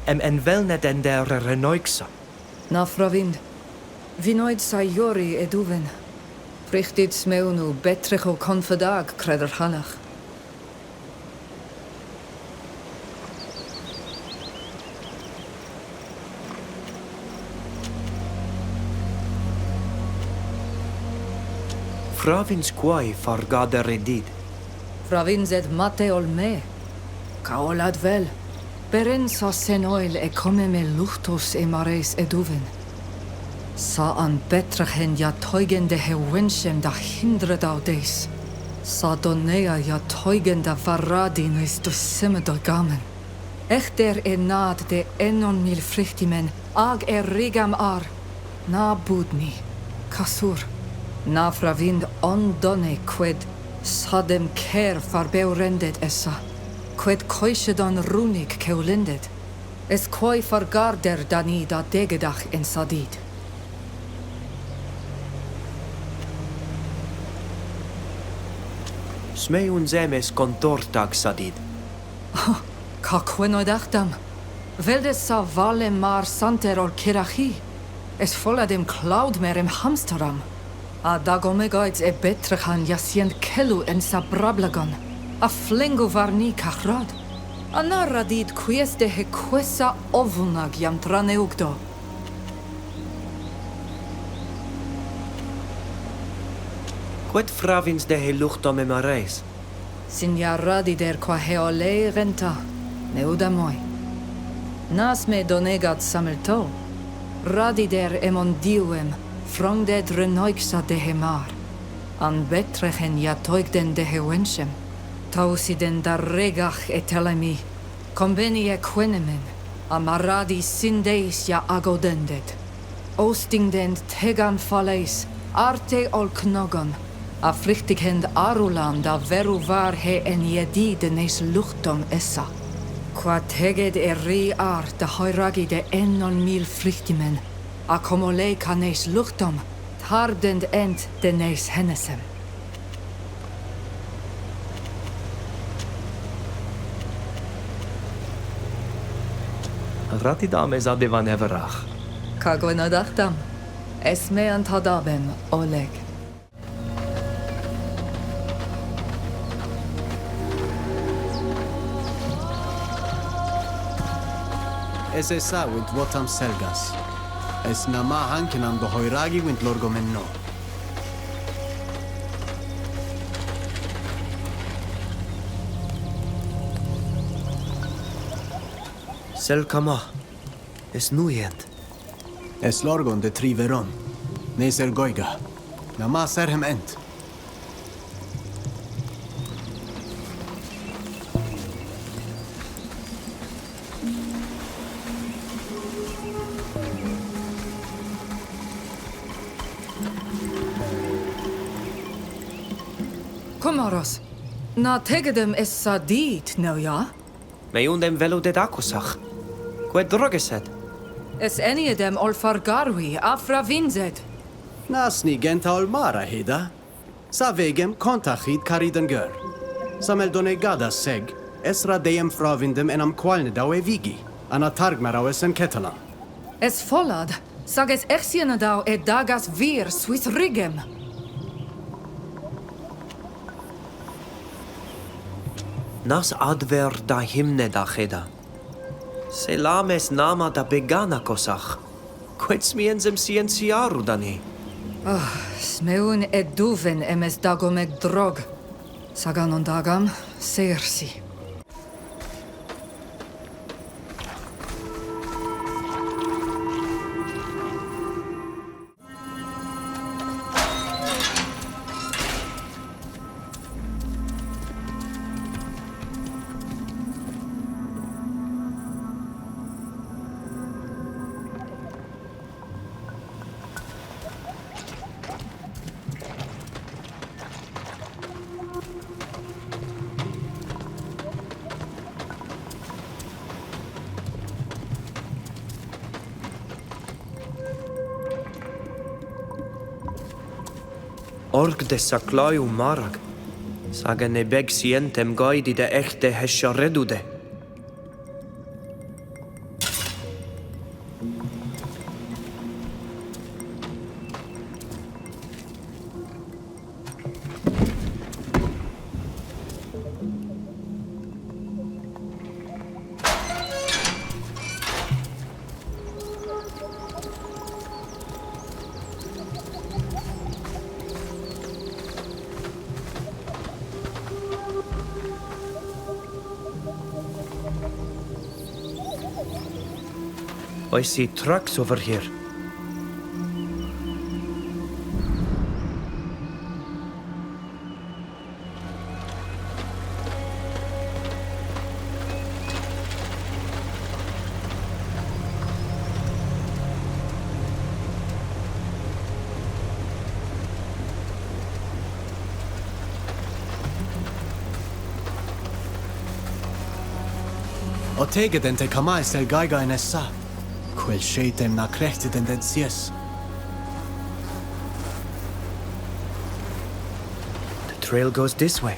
en velnet en der renoixa. Na fravind, vinoid sa jori eduven. Prichtit smeunu betrecho confadag creder hanach. Fravins quai fargade redid. Fravins ed mate ol me. Kaolad vel. Beren sa senoil e come me luchtos e mares eduven. Sa an betrachen ja teugen de he winshem da hindre da des. Sa donea ja teugen da varadin is do simme do gamen. Echter e naad de enon mil frichtimen, ag e rigam ar. Na budni, kasur. Na fravind on donne quid, sadem ker farbeu rendet essa. Quid koisedon runig keulindet. Es quoi fargarder dani da degedach in sadid. Smeun zemes contortag sadid. Ka quenoidachtam. Veldes sa vale mar santer ol kirachi. Es folla dem cloud mer im hamsteram. A dagomegaids e betrachan jasient kelu en sa brablagon. A flingo varni kachrad. A narradid quies de he quesa ovunag jam traneugdo. Quid fravins de he luchtom e mares? Sinja radider qua heole renta. Neuda moi. Nas me Doneigad samelto. Radider emon diuem. Frongdet renoixa de he mar. An betrechen ja toigden de he wenshem. Tausiden da regach etelemi. Conveni e quenemen. Amaradi sindeis ja agodendet. Ostingdend tegan faleis. Arte ol knogon. A frichtighend arulam da veru var he en jedi de nes luchtom essa. Qua teged e ri ar da hoiragi de ennon mil frichtimen. A komole ka nes luchtom, tardend ent de nes hennesem. Ratidam es adevan everach. Kagwenadachtam. Esme antadabem, Oleg. Es esa wint votam selgas. Es nama hankenan do hoiragi wint lorgomenno. Selkama. Es nujent. Es lorgon de triveron. Neser goiga. Nama serhem ent. Komaros. Na tegedem es sadit, no ja? Me undem velo de dakosach. Quid drogesed? Es eniedem ol fargarwi, afra vinzed. Nasni genta ol mara heda. Sa vegem kontachid kariden gör. Samel Doneigada seg, esra deem fravindem enam qualnedau e vigi. Ana targmarau es en ketelan. Es follad, sages exienadau e dagas vir suis rigem. Nas adver da himne da cheda. Selames nama da begana kosach. Quid smienzem sienciaru dani. Smeun eduven emes dagomeg drog. Saganon dagam, seersi. Org de saklaiu marag. Sagen ne beg sientem gaidi de echte hesharedude. I see trucks over here. O tege den te kamais el gaiga in essa. Quel shaitem na krechtet den den sies. The trail goes this way.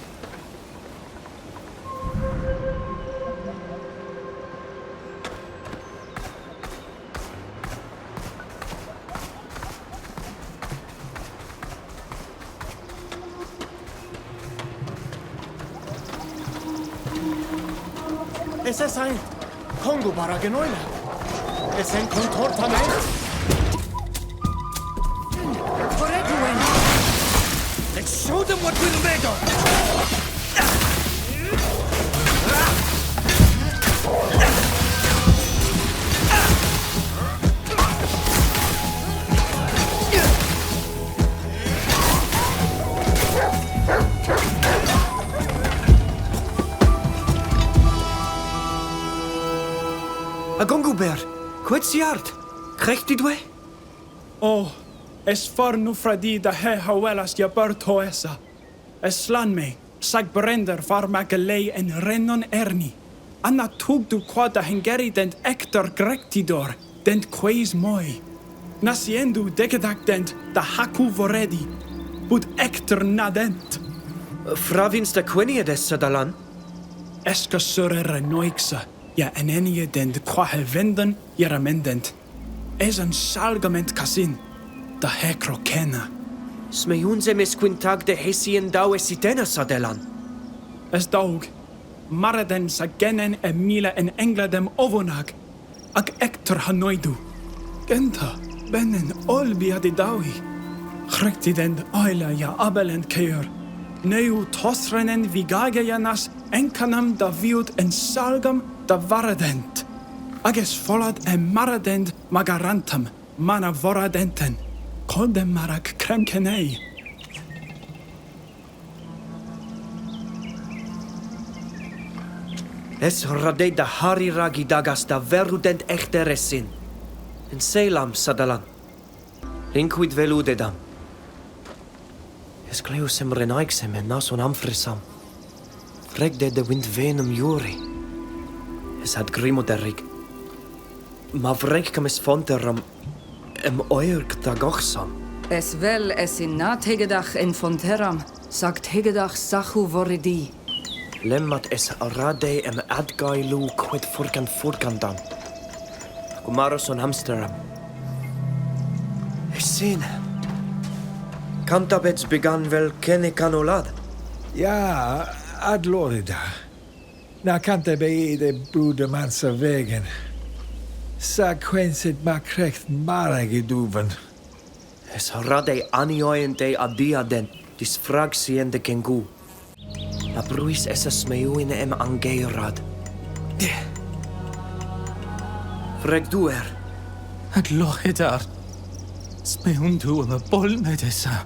Es ist ein Kongo Baragenoila. Es ist ein Contortament. Let's show them what we're made of! A gongo bear, quit siart. Krijgt die dwe? Oh, es far nu Fradee da he hawelas ja burt hoesa. Es slan me, sag brender far magelei en rennon erni. Anna tug du quada hengeri dent ector grectidor, dent quaes moi. Nasiendu degedak dent da haku voredi, bud ector nadent. Fravins da quinnie des sadalan? Eska surere noixa. Ja, en enie dent quahe venden, jeramendent. Es een salgament casin, da hecro kenna. Smeunze mis quintag de hessien dau esitena sadelan. Es daug, mareden sa genen e mile en engladem ovonag, ag ector hanoidu. Genta, benen olbia di daui. Chrekti dent oila ja abelent keur. Neu tosrenen vigage janas enkanam da viut en salgam da varadent. Ages folad e maradent magarantam, mana voradenten. Kodem marak kremkenei. Es rade da hari ragi dagas da verudent echte resin. En selam sadalan. Inquid veludedam. Es cleusem renaixem en nason amfrisam. Regde de wind venum juri. Es had grimo derrig. Ma vrekkam es fonteram oirk da gochsam. Es wel es in na tegedach en fonteram, sagt tegedach sachu voridi. Lemmat es rade adgailu quid furkan dan. Kumaroson hamsteram. Es sin. Cantabets began vel kenne canolad. Ja, ad lorida. Na Cantabe de bruder mansa wegen. Sa quensit ma krecht mara geduven. Es rade anioente adiaden, dis fragsiende kengu. A bruis es smeuine angeirad. Freg du Ad lochidar. Smeun du bol medesa.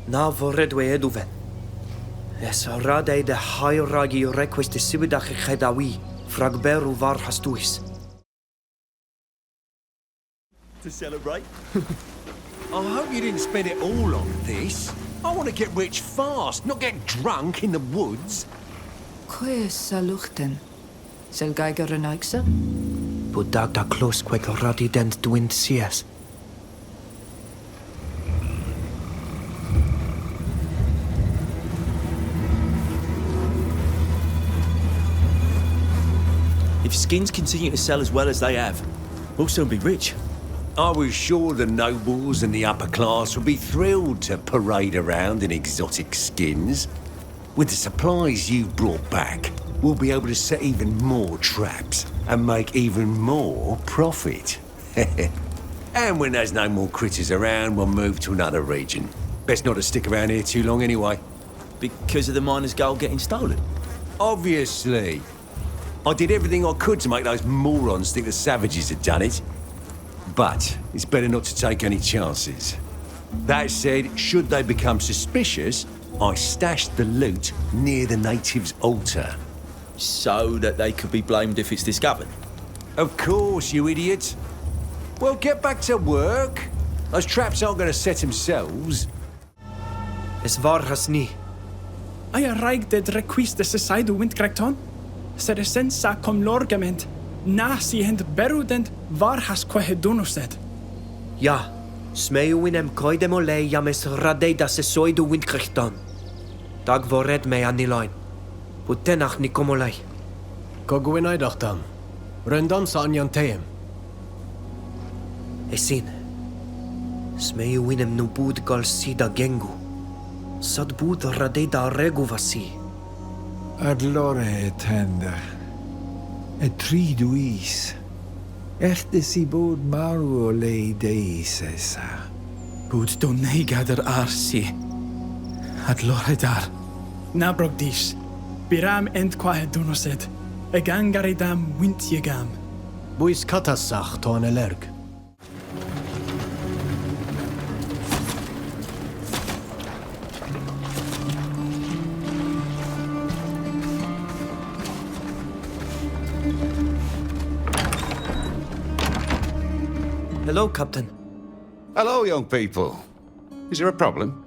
Na vorredwe eduven. Es rade de hairagi request de sibidach chedawi, fragberu var hastuis. To celebrate? I hope you didn't spend it all on this. I want to get rich fast, not get drunk in the woods. Quae saluchten. Sel geiger renaixa? Budag da close quek radi dent dwind sies. If skins continue to sell as well as they have, we'll soon be rich. I was sure the nobles and the upper class would be thrilled to parade around in exotic skins. With the supplies you've brought back, we'll be able to set even more traps and make even more profit. And when there's no more critters around, we'll move to another region. Best not to stick around here too long anyway. Because of the miners' gold getting stolen? Obviously. I did everything I could to make those morons think the savages had done it. But it's better not to take any chances. That said, should they become suspicious, I stashed the loot near the natives' altar. So that they could be blamed if it's discovered? Of course, you idiot. Well, get back to work. Those traps aren't going to set themselves. Es war has ni. I arrived at request the society windkrekton. Ser sensa kom lorgement. Na si hend berudent var has quehedunused. Ja, smeuwinem koidem ole james radeida se soidu windkrichton. Dag vored me aniloin. Putenach ni komolai. Kogwin aidachtam. Rendan sa anyanteem. Esin. Smeuwinem nu bud gal sida gengu. Sad bud radeida regu vasi. Ad lore et henda. Et triduis. Echte si bod maru ole deis esa. Bud Doneigad arsi. Ad lore dar. Na brogdish. Biram end quahedunused. Egangaridam wintiegam. Buis katasach to an elerg. Hello, Captain. Hello, young people. Is there a problem?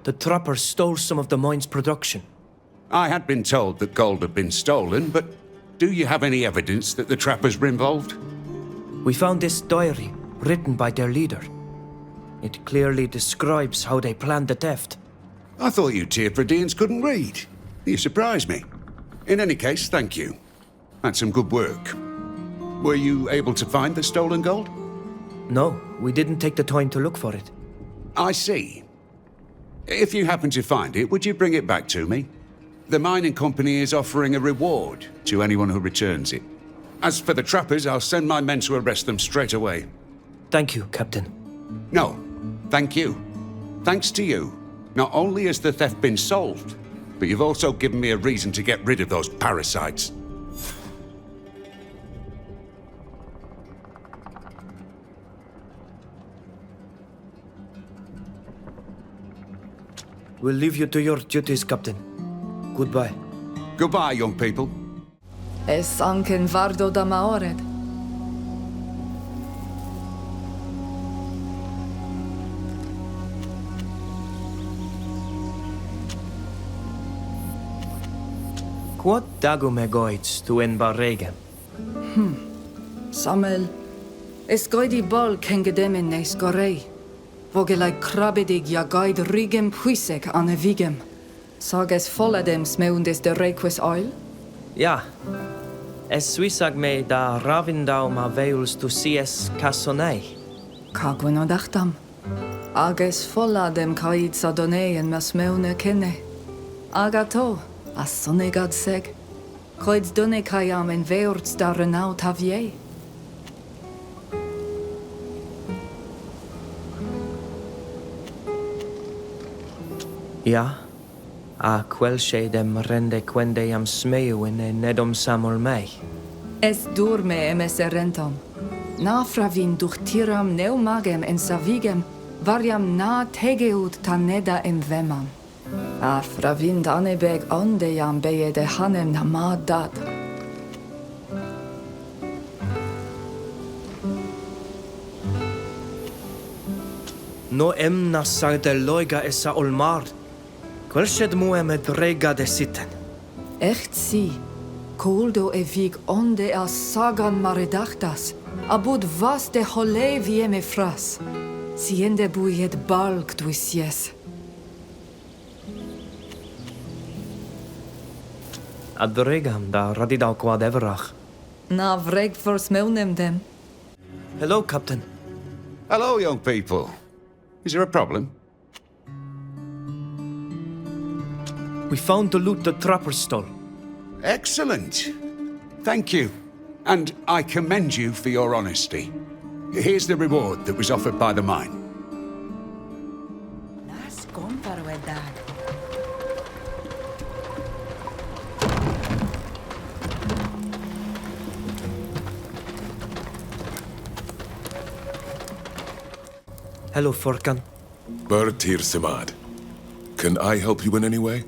The trappers stole some of the mine's production. I had been told that gold had been stolen, but do you have any evidence that the trappers were involved? We found this diary, written by their leader. It clearly describes how they planned the theft. I thought you Teer Fradeans couldn't read. You surprised me. In any case, thank you. That's some good work. Were you able to find the stolen gold? No, we didn't take the time to look for it. I see. If you happen to find it, would you bring it back to me? The mining company is offering a reward to anyone who returns it. As for the trappers, I'll send my men to arrest them straight away. Thank you, Captain. No, thank you. Thanks to you, not only has the theft been solved, but you've also given me a reason to get rid of those parasites. We'll leave you to your duties, Captain. Goodbye. Goodbye, young people. Es anken vardo da maored. Quod dagume goits tu en barregen? Samuel. Es goidi bol ken gedemen nes gorei. Vogelai krabedig ja gaid rigem puisek an e vigem. Sages folladem smeundes de requis oil? Ja. Es suisag me da ravindau ma veuls tu sies casonei. Cagwyn o dachtam. Ages folladem caid sa doneien mas meune kenne. Agato, as Doneigad seg. Coid Donecaiam en veurts da renau tavier. Ja. A quel dem rende quende am smeuin e nedom samol mei. Es durme emes rentom. Na fravin duchtiram neumagem en savigem, variam na tegeut taneda em vemam. A fravin danebeg ondejam beje de hanem na ma dat. No emna sa de loiga essa olmar. Quel mu med rega de sitten. Echt si. Coldo e vig onde a sagan maredachtas. Abud vas de hole vieme fras. Siende buiet balg duisies. Ad regam da radidau quad everach. Na vreg fors meunem dem. Hello, Captain. Hello, young people. Is there a problem? We found the loot the trappers stole. Excellent. Thank you. And I commend you for your honesty. Here's the reward that was offered by the mine. Nas comparo edad. Hello, Forkan. Teer Fradee. Can I help you in any way?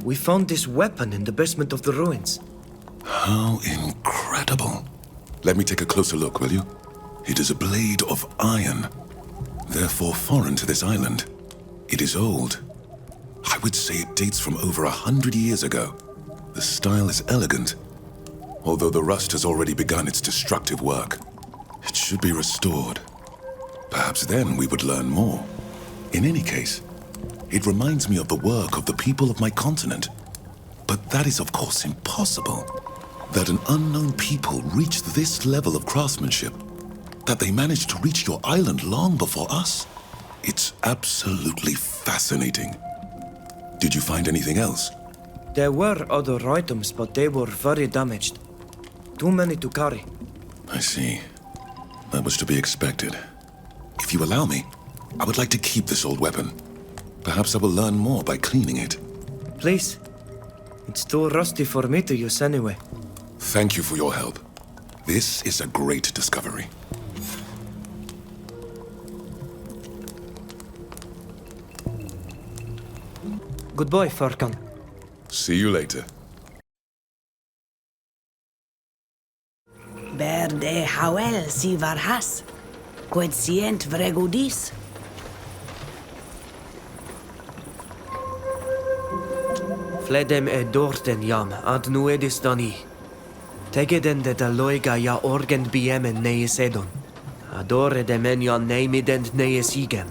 We found this weapon in the basement of the ruins. How incredible. Let me take a closer look, will you? It is a blade of iron, therefore foreign to this island. It is old. I would say it dates from over 100 years ago. The style is elegant, although the rust has already begun its destructive work. It should be restored. Perhaps then we would learn more. In any case, it reminds me of the work of the people of my continent. But that is of course impossible. That an unknown people reached this level of craftsmanship, that they managed to reach your island long before us. It's absolutely fascinating. Did you find anything else? There were other items, but they were very damaged. Too many to carry. I see. That was to be expected. If you allow me, I would like to keep this old weapon. Perhaps I will learn more by cleaning it. Please. It's too rusty for me to use anyway. Thank you for your help. This is a great discovery. Goodbye, Farkan. See you later. Berde hawel si varhas. Quod sient vregudis. Fledem dorten jam, ad nuedis dani. Tegeden de loiga ja orgend biemen neis edon. Adore de menja neimident neis igem.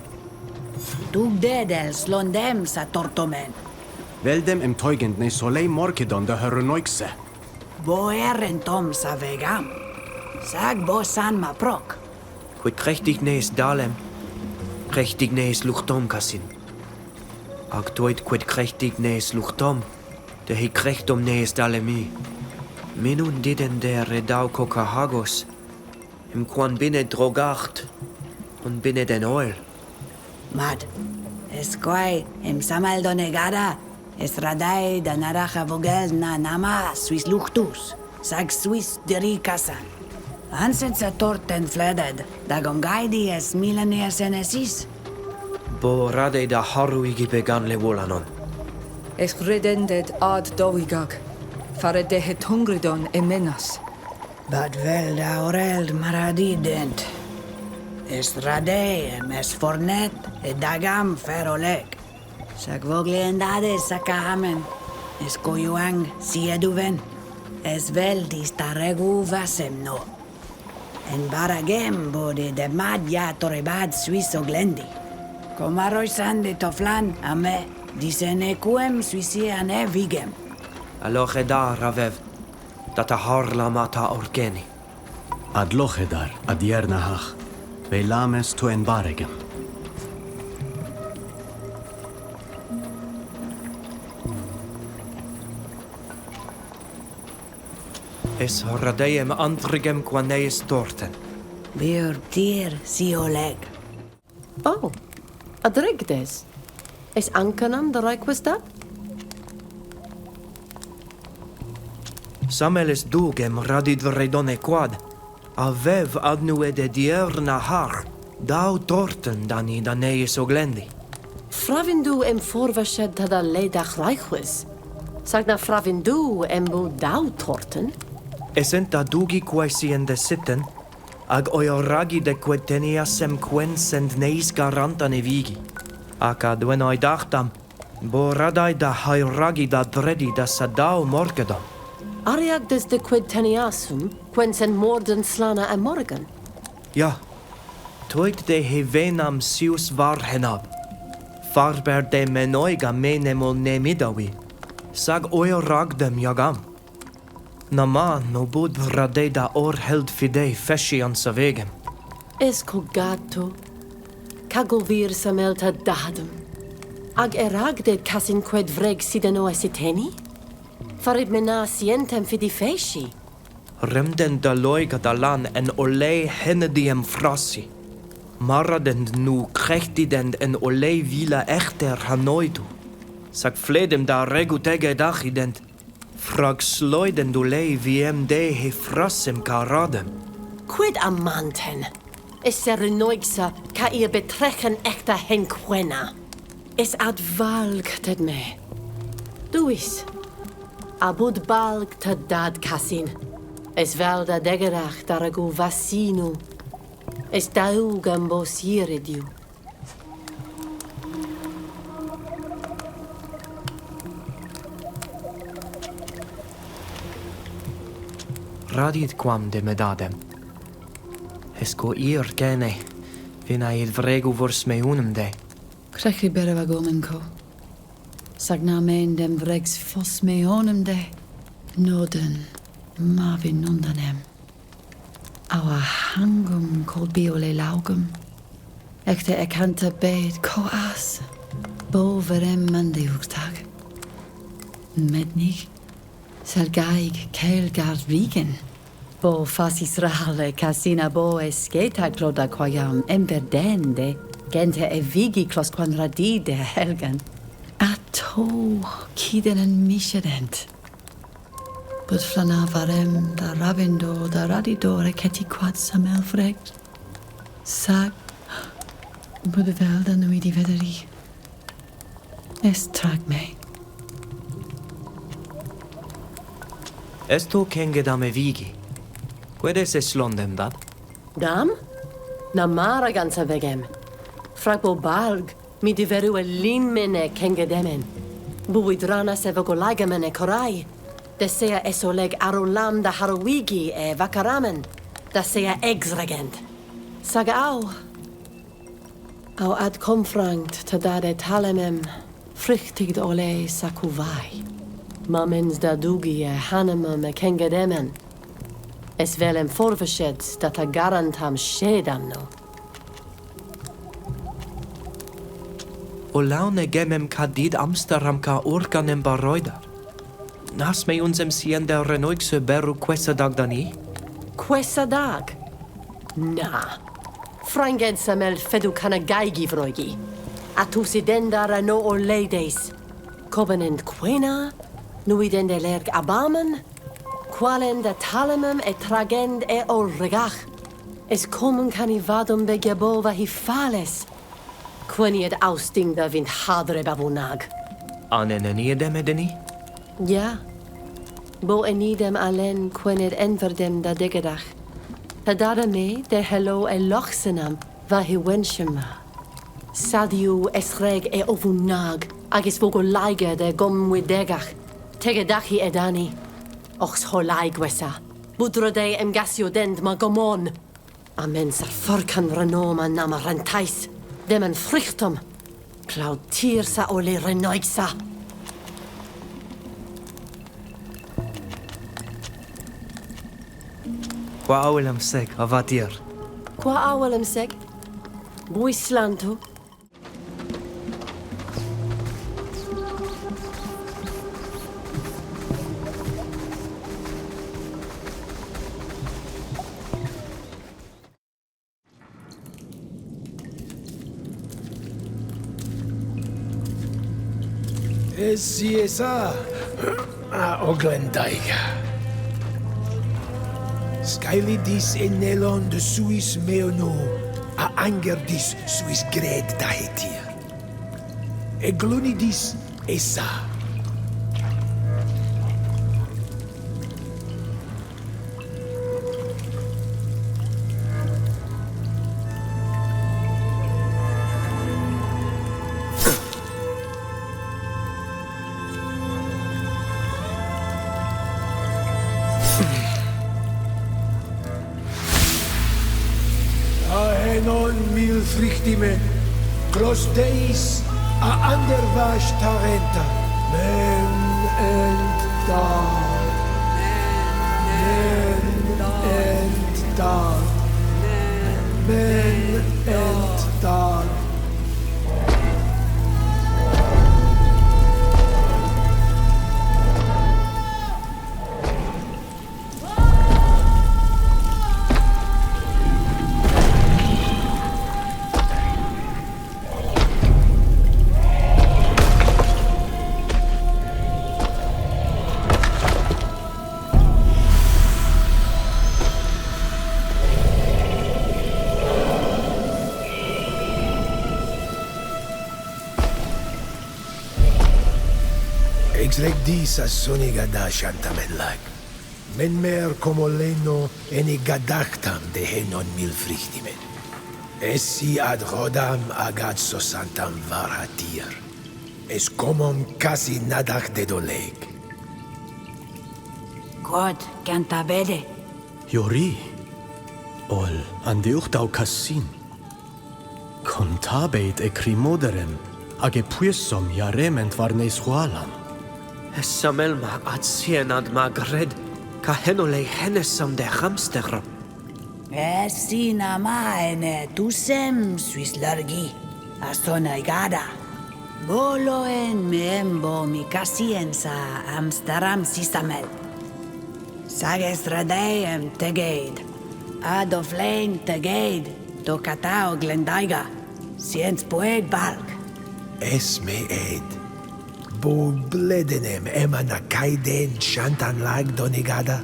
Tug dedel slondem sa tortomen. Veldem emteugend ne solei morkedon de heronoikse. Bo tom sa vegam. Sag bo san ma prok. Quid krechtig neis dalem. Krechtig neis luchtom kasin. Ag toit quid krechtig neis luchtom. De he krechtom neis dalemi. Minun diden der redau kokahagos. Im quan binne drogacht. Und binne den oil. Mad. Esquai em samal Doneigada. Es radai da naraja vogel na nama suis luchtus. Sag suis diri kasan. Anset sa torten fleded. Da gongaidi es milanias enesis. Bo rade da haruigi began le volanon. Es redended ad Doneigad. Fare dehet hungridon menas. Bad vel da oreld maradident. Es radei es fornet dagam feroleg. Sag vogliendade sakahamen. Es koyuang sieduven. Es vel distaregu vasemno. En baragem bode de madja torebad suiso glendi. Komaroi sande toflan ame disenequem suisiane vigem. Alochedar ravev. Data harla mata orgeni. Ad lochedar, ad yernahach. Velames to en baregem. Es radeiem antrigem quaneis torten. Bir Teer si oleg. Oh, adregdes. Es ankanan de requesta? Sameles dugem radid redone quad. Avev adnue de dierna har. Dau torten dani daneis oglendi. Fravindu em forvashed tada ledach reichwis. Sagna fravindu embu dau torten? Esenta dugi quaesi en de sitten, ag oioragi de queteniasem quensend neis garantan evigi. Aka duen oi dachtam, bo radai da hairagi da dredi da sadau morgedom. Ariag des de quinteniasum, quensen morden slana a morgan. Ja, toit de hevenam sius var henab. Farber de menoiga menemol nemidawi. Sag oioragdem jagam. Nama no bud vrade da or held fidei fescian savegem. Esco gato, cagovir samelta dadum. Ag eragde casin qued vreg sideno esiteni? Farid mena sientem fidi feci. Remden da loiga da lan en olei henediem frassi. Maradend nu krechtidend en olei vila echter hanoidu. Sag fledem da regutege dachident. Frag sloiden du lei VM de he frassem karadem. Quid amanten? Is er noigsa ka ihr betrechen echter henquena. Is ad valg ted me. Duis. Abud balg tad dad kasin. Es velda degerach daragu vassinu. Es daugam bos yiridiu. Radit quam de medadem. Esco ir gene, vina id vregu vors me unum de. Crechi bereva gomenko. Sagna men dem vregs fos me onum de. Noden, ma vi nundanem. Aua hangum kol biole laugum. Ekte ekanta bed koas. Bo verem mande uktag. Mednig. Sergaig keilgard rigen. Bo fasis rale casina bo esceta cloda quayam emberdende. Gente e vigi clos quan radide helgen. Ato kiden en misedent. Bud flana varem da ravindo da radidore keti quad samel fregt. Sag. Bud velda nui di vederi. Es trag me. Esto kengedame vigi. Quedes es londem dat? Dam? Na mara ganza vegem. Fragbo balg, mi diveru e linmene kengedemen. Buidrana se vogolagamene korai. Da sea esoleg arolam da harawigi e vakaramen. Da sea exregent. Saga au. Au ad komfrangt tadade talemem. Frichtigd ole sakuvai. Mamens da dugi e hanema me kengedemen. Es velem forvershed dat a garantam skedam no. O laune gemem kadid Amsterdam ka organem baroidar. Nas me unsem siende renoigse beru quessa dag dani? Quessa dag? Na. Franged samel fedu kana gaigi vroigi. Atusi dendara no o ladies. Covenant quena? Nui dende lerg abamen? Qualen da talemem e tragend e olregach. Es komen kan I vadum begabova hi fales. Queni ed austing da vint hadre babunag. Anenenie demedeni? Ja. Bo enidem alen quened enverdem da degedach. Tadada me de hello e lochsenam va hi wenshema. Sadiu esreg e ovunag. Agis vogo laige de gom widegach. Tegedachi edani. Ox holai gwesa. Budrode em gasio dend ma gomon. Amen sar forkan renoma nama rentais. Demen frichtum. Cloud Teer sa ole renoigsa. Qua awelem seg avatir. Qua awelem seg? Buislanto. Siesa a Oglendaiga. Skylidis en Nelon de Suis meono a Angerdis Suis gred da hetir. E glunidis esa. Frichtime, Clos Deis, a Andervash Tarenta, Men and Dog, Men and Dog, Men and Dog. Sregdis as Doneigad shantamellag. Men mer como leno eni gadachtam de henon mil frichtimen. Essi ad rodam agad sosantam varhatir. Es comom kasi nadach de doleg. God, canta bede. Jori. Ol, an diuchtau kassin. Contabeit e crimoderem, age puisom jarement varnes hualan. Samelma at sien ad magred, ka henole hennesam de hamsterro. Sina maene tusem suis largi. Astonaigada. Boloen membo mi casienza amstaram sisamel. Sages radeem tegeid. Adoflein tegeid. Tocatao glendaiga. Siens poed balk. Es me ed. Bo bledenem emana kaiden shantan lag Doneigada.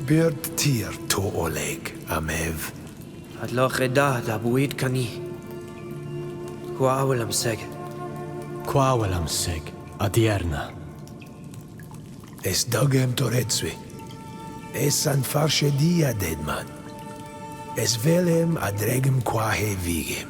Bird Teer to oleg, amev. Ad locheda da buid kani. Quawelam seg. Quawelam seg, adierna. Es dogem toretswe. Es an farsche dia dedman. Es velem adregem quahe vigem.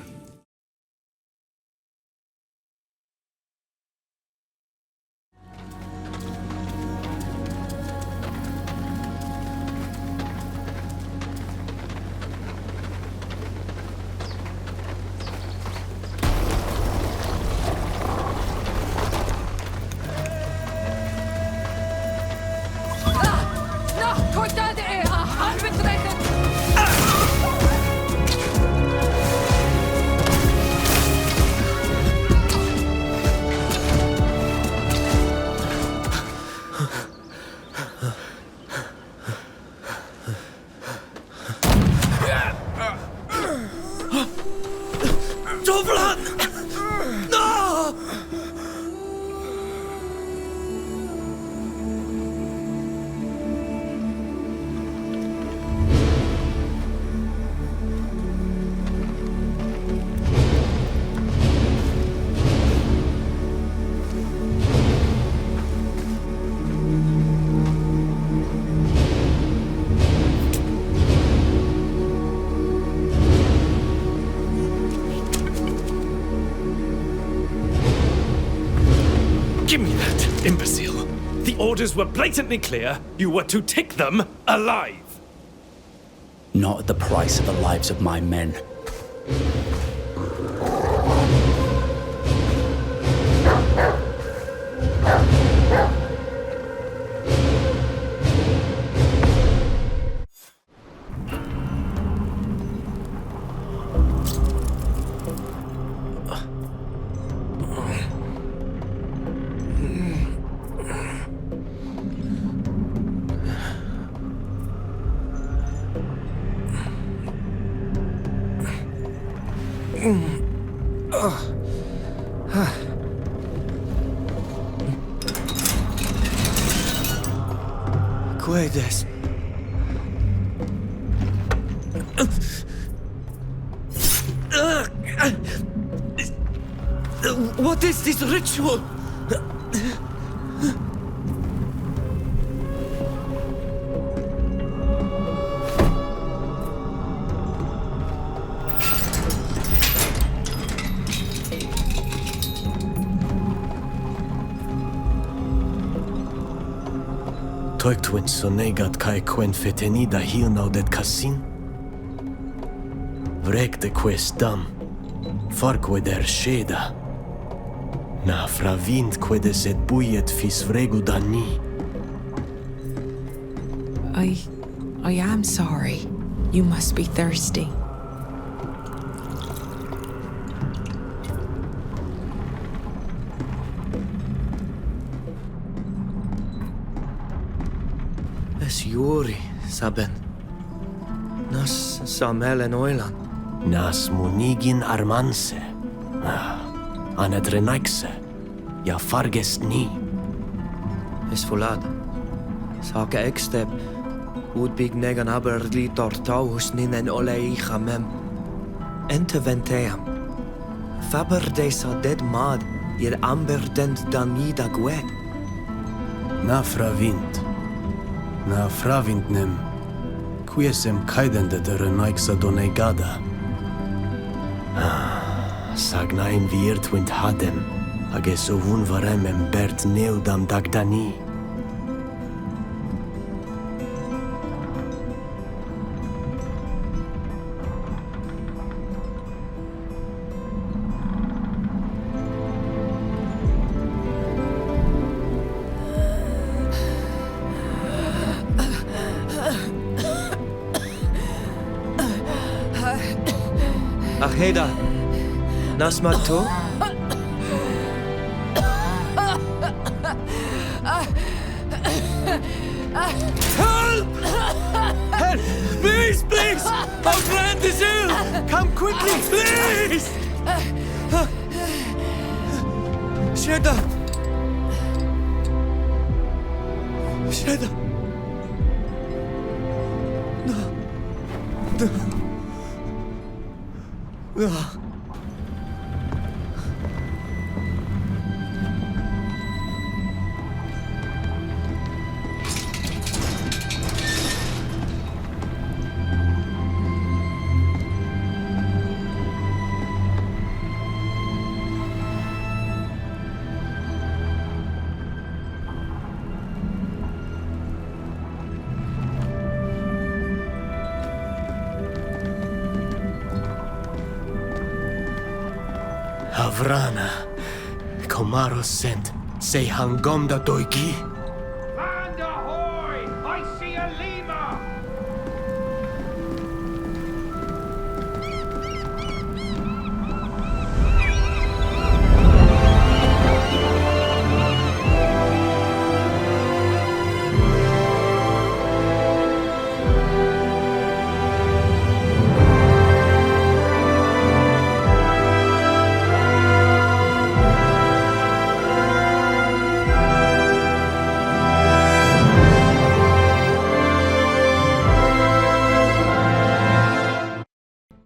Give me that, imbecile. The orders were blatantly clear. You were to take them alive. Not at the price of the lives of my men. Quedes. What is this ritual? Toiktwin Doneigad kai quen fetenida hilnau det kassin? Vrekte quest dam, farque der sheda. Na fravint quedes et buiet fis vregu dani. I am sorry. You must be thirsty. Es Juri, Saben. Nas Samelen Oilan. Nas munigin armanse. Anedrenaikse. Ja fargest ni. Es volad. Sake ekstep. Udbig negan aber litor taus ninen ole icha mem. Ente venteam. Faber desa dead mad, ir amber dent danida gwed. Na fravint. Na fravintnem. Quiesem caidende de renaigsa Doneigada. Sagnain virtuint hadem, ages ovun varem bert neudam dagdani. Aheda, nasmato? Help! Help! Please, please! Our friend is ill! Come quickly! Please! Sheda! Sheda! No. No. No. Havrana, Komaros sent, se hangom da doigi.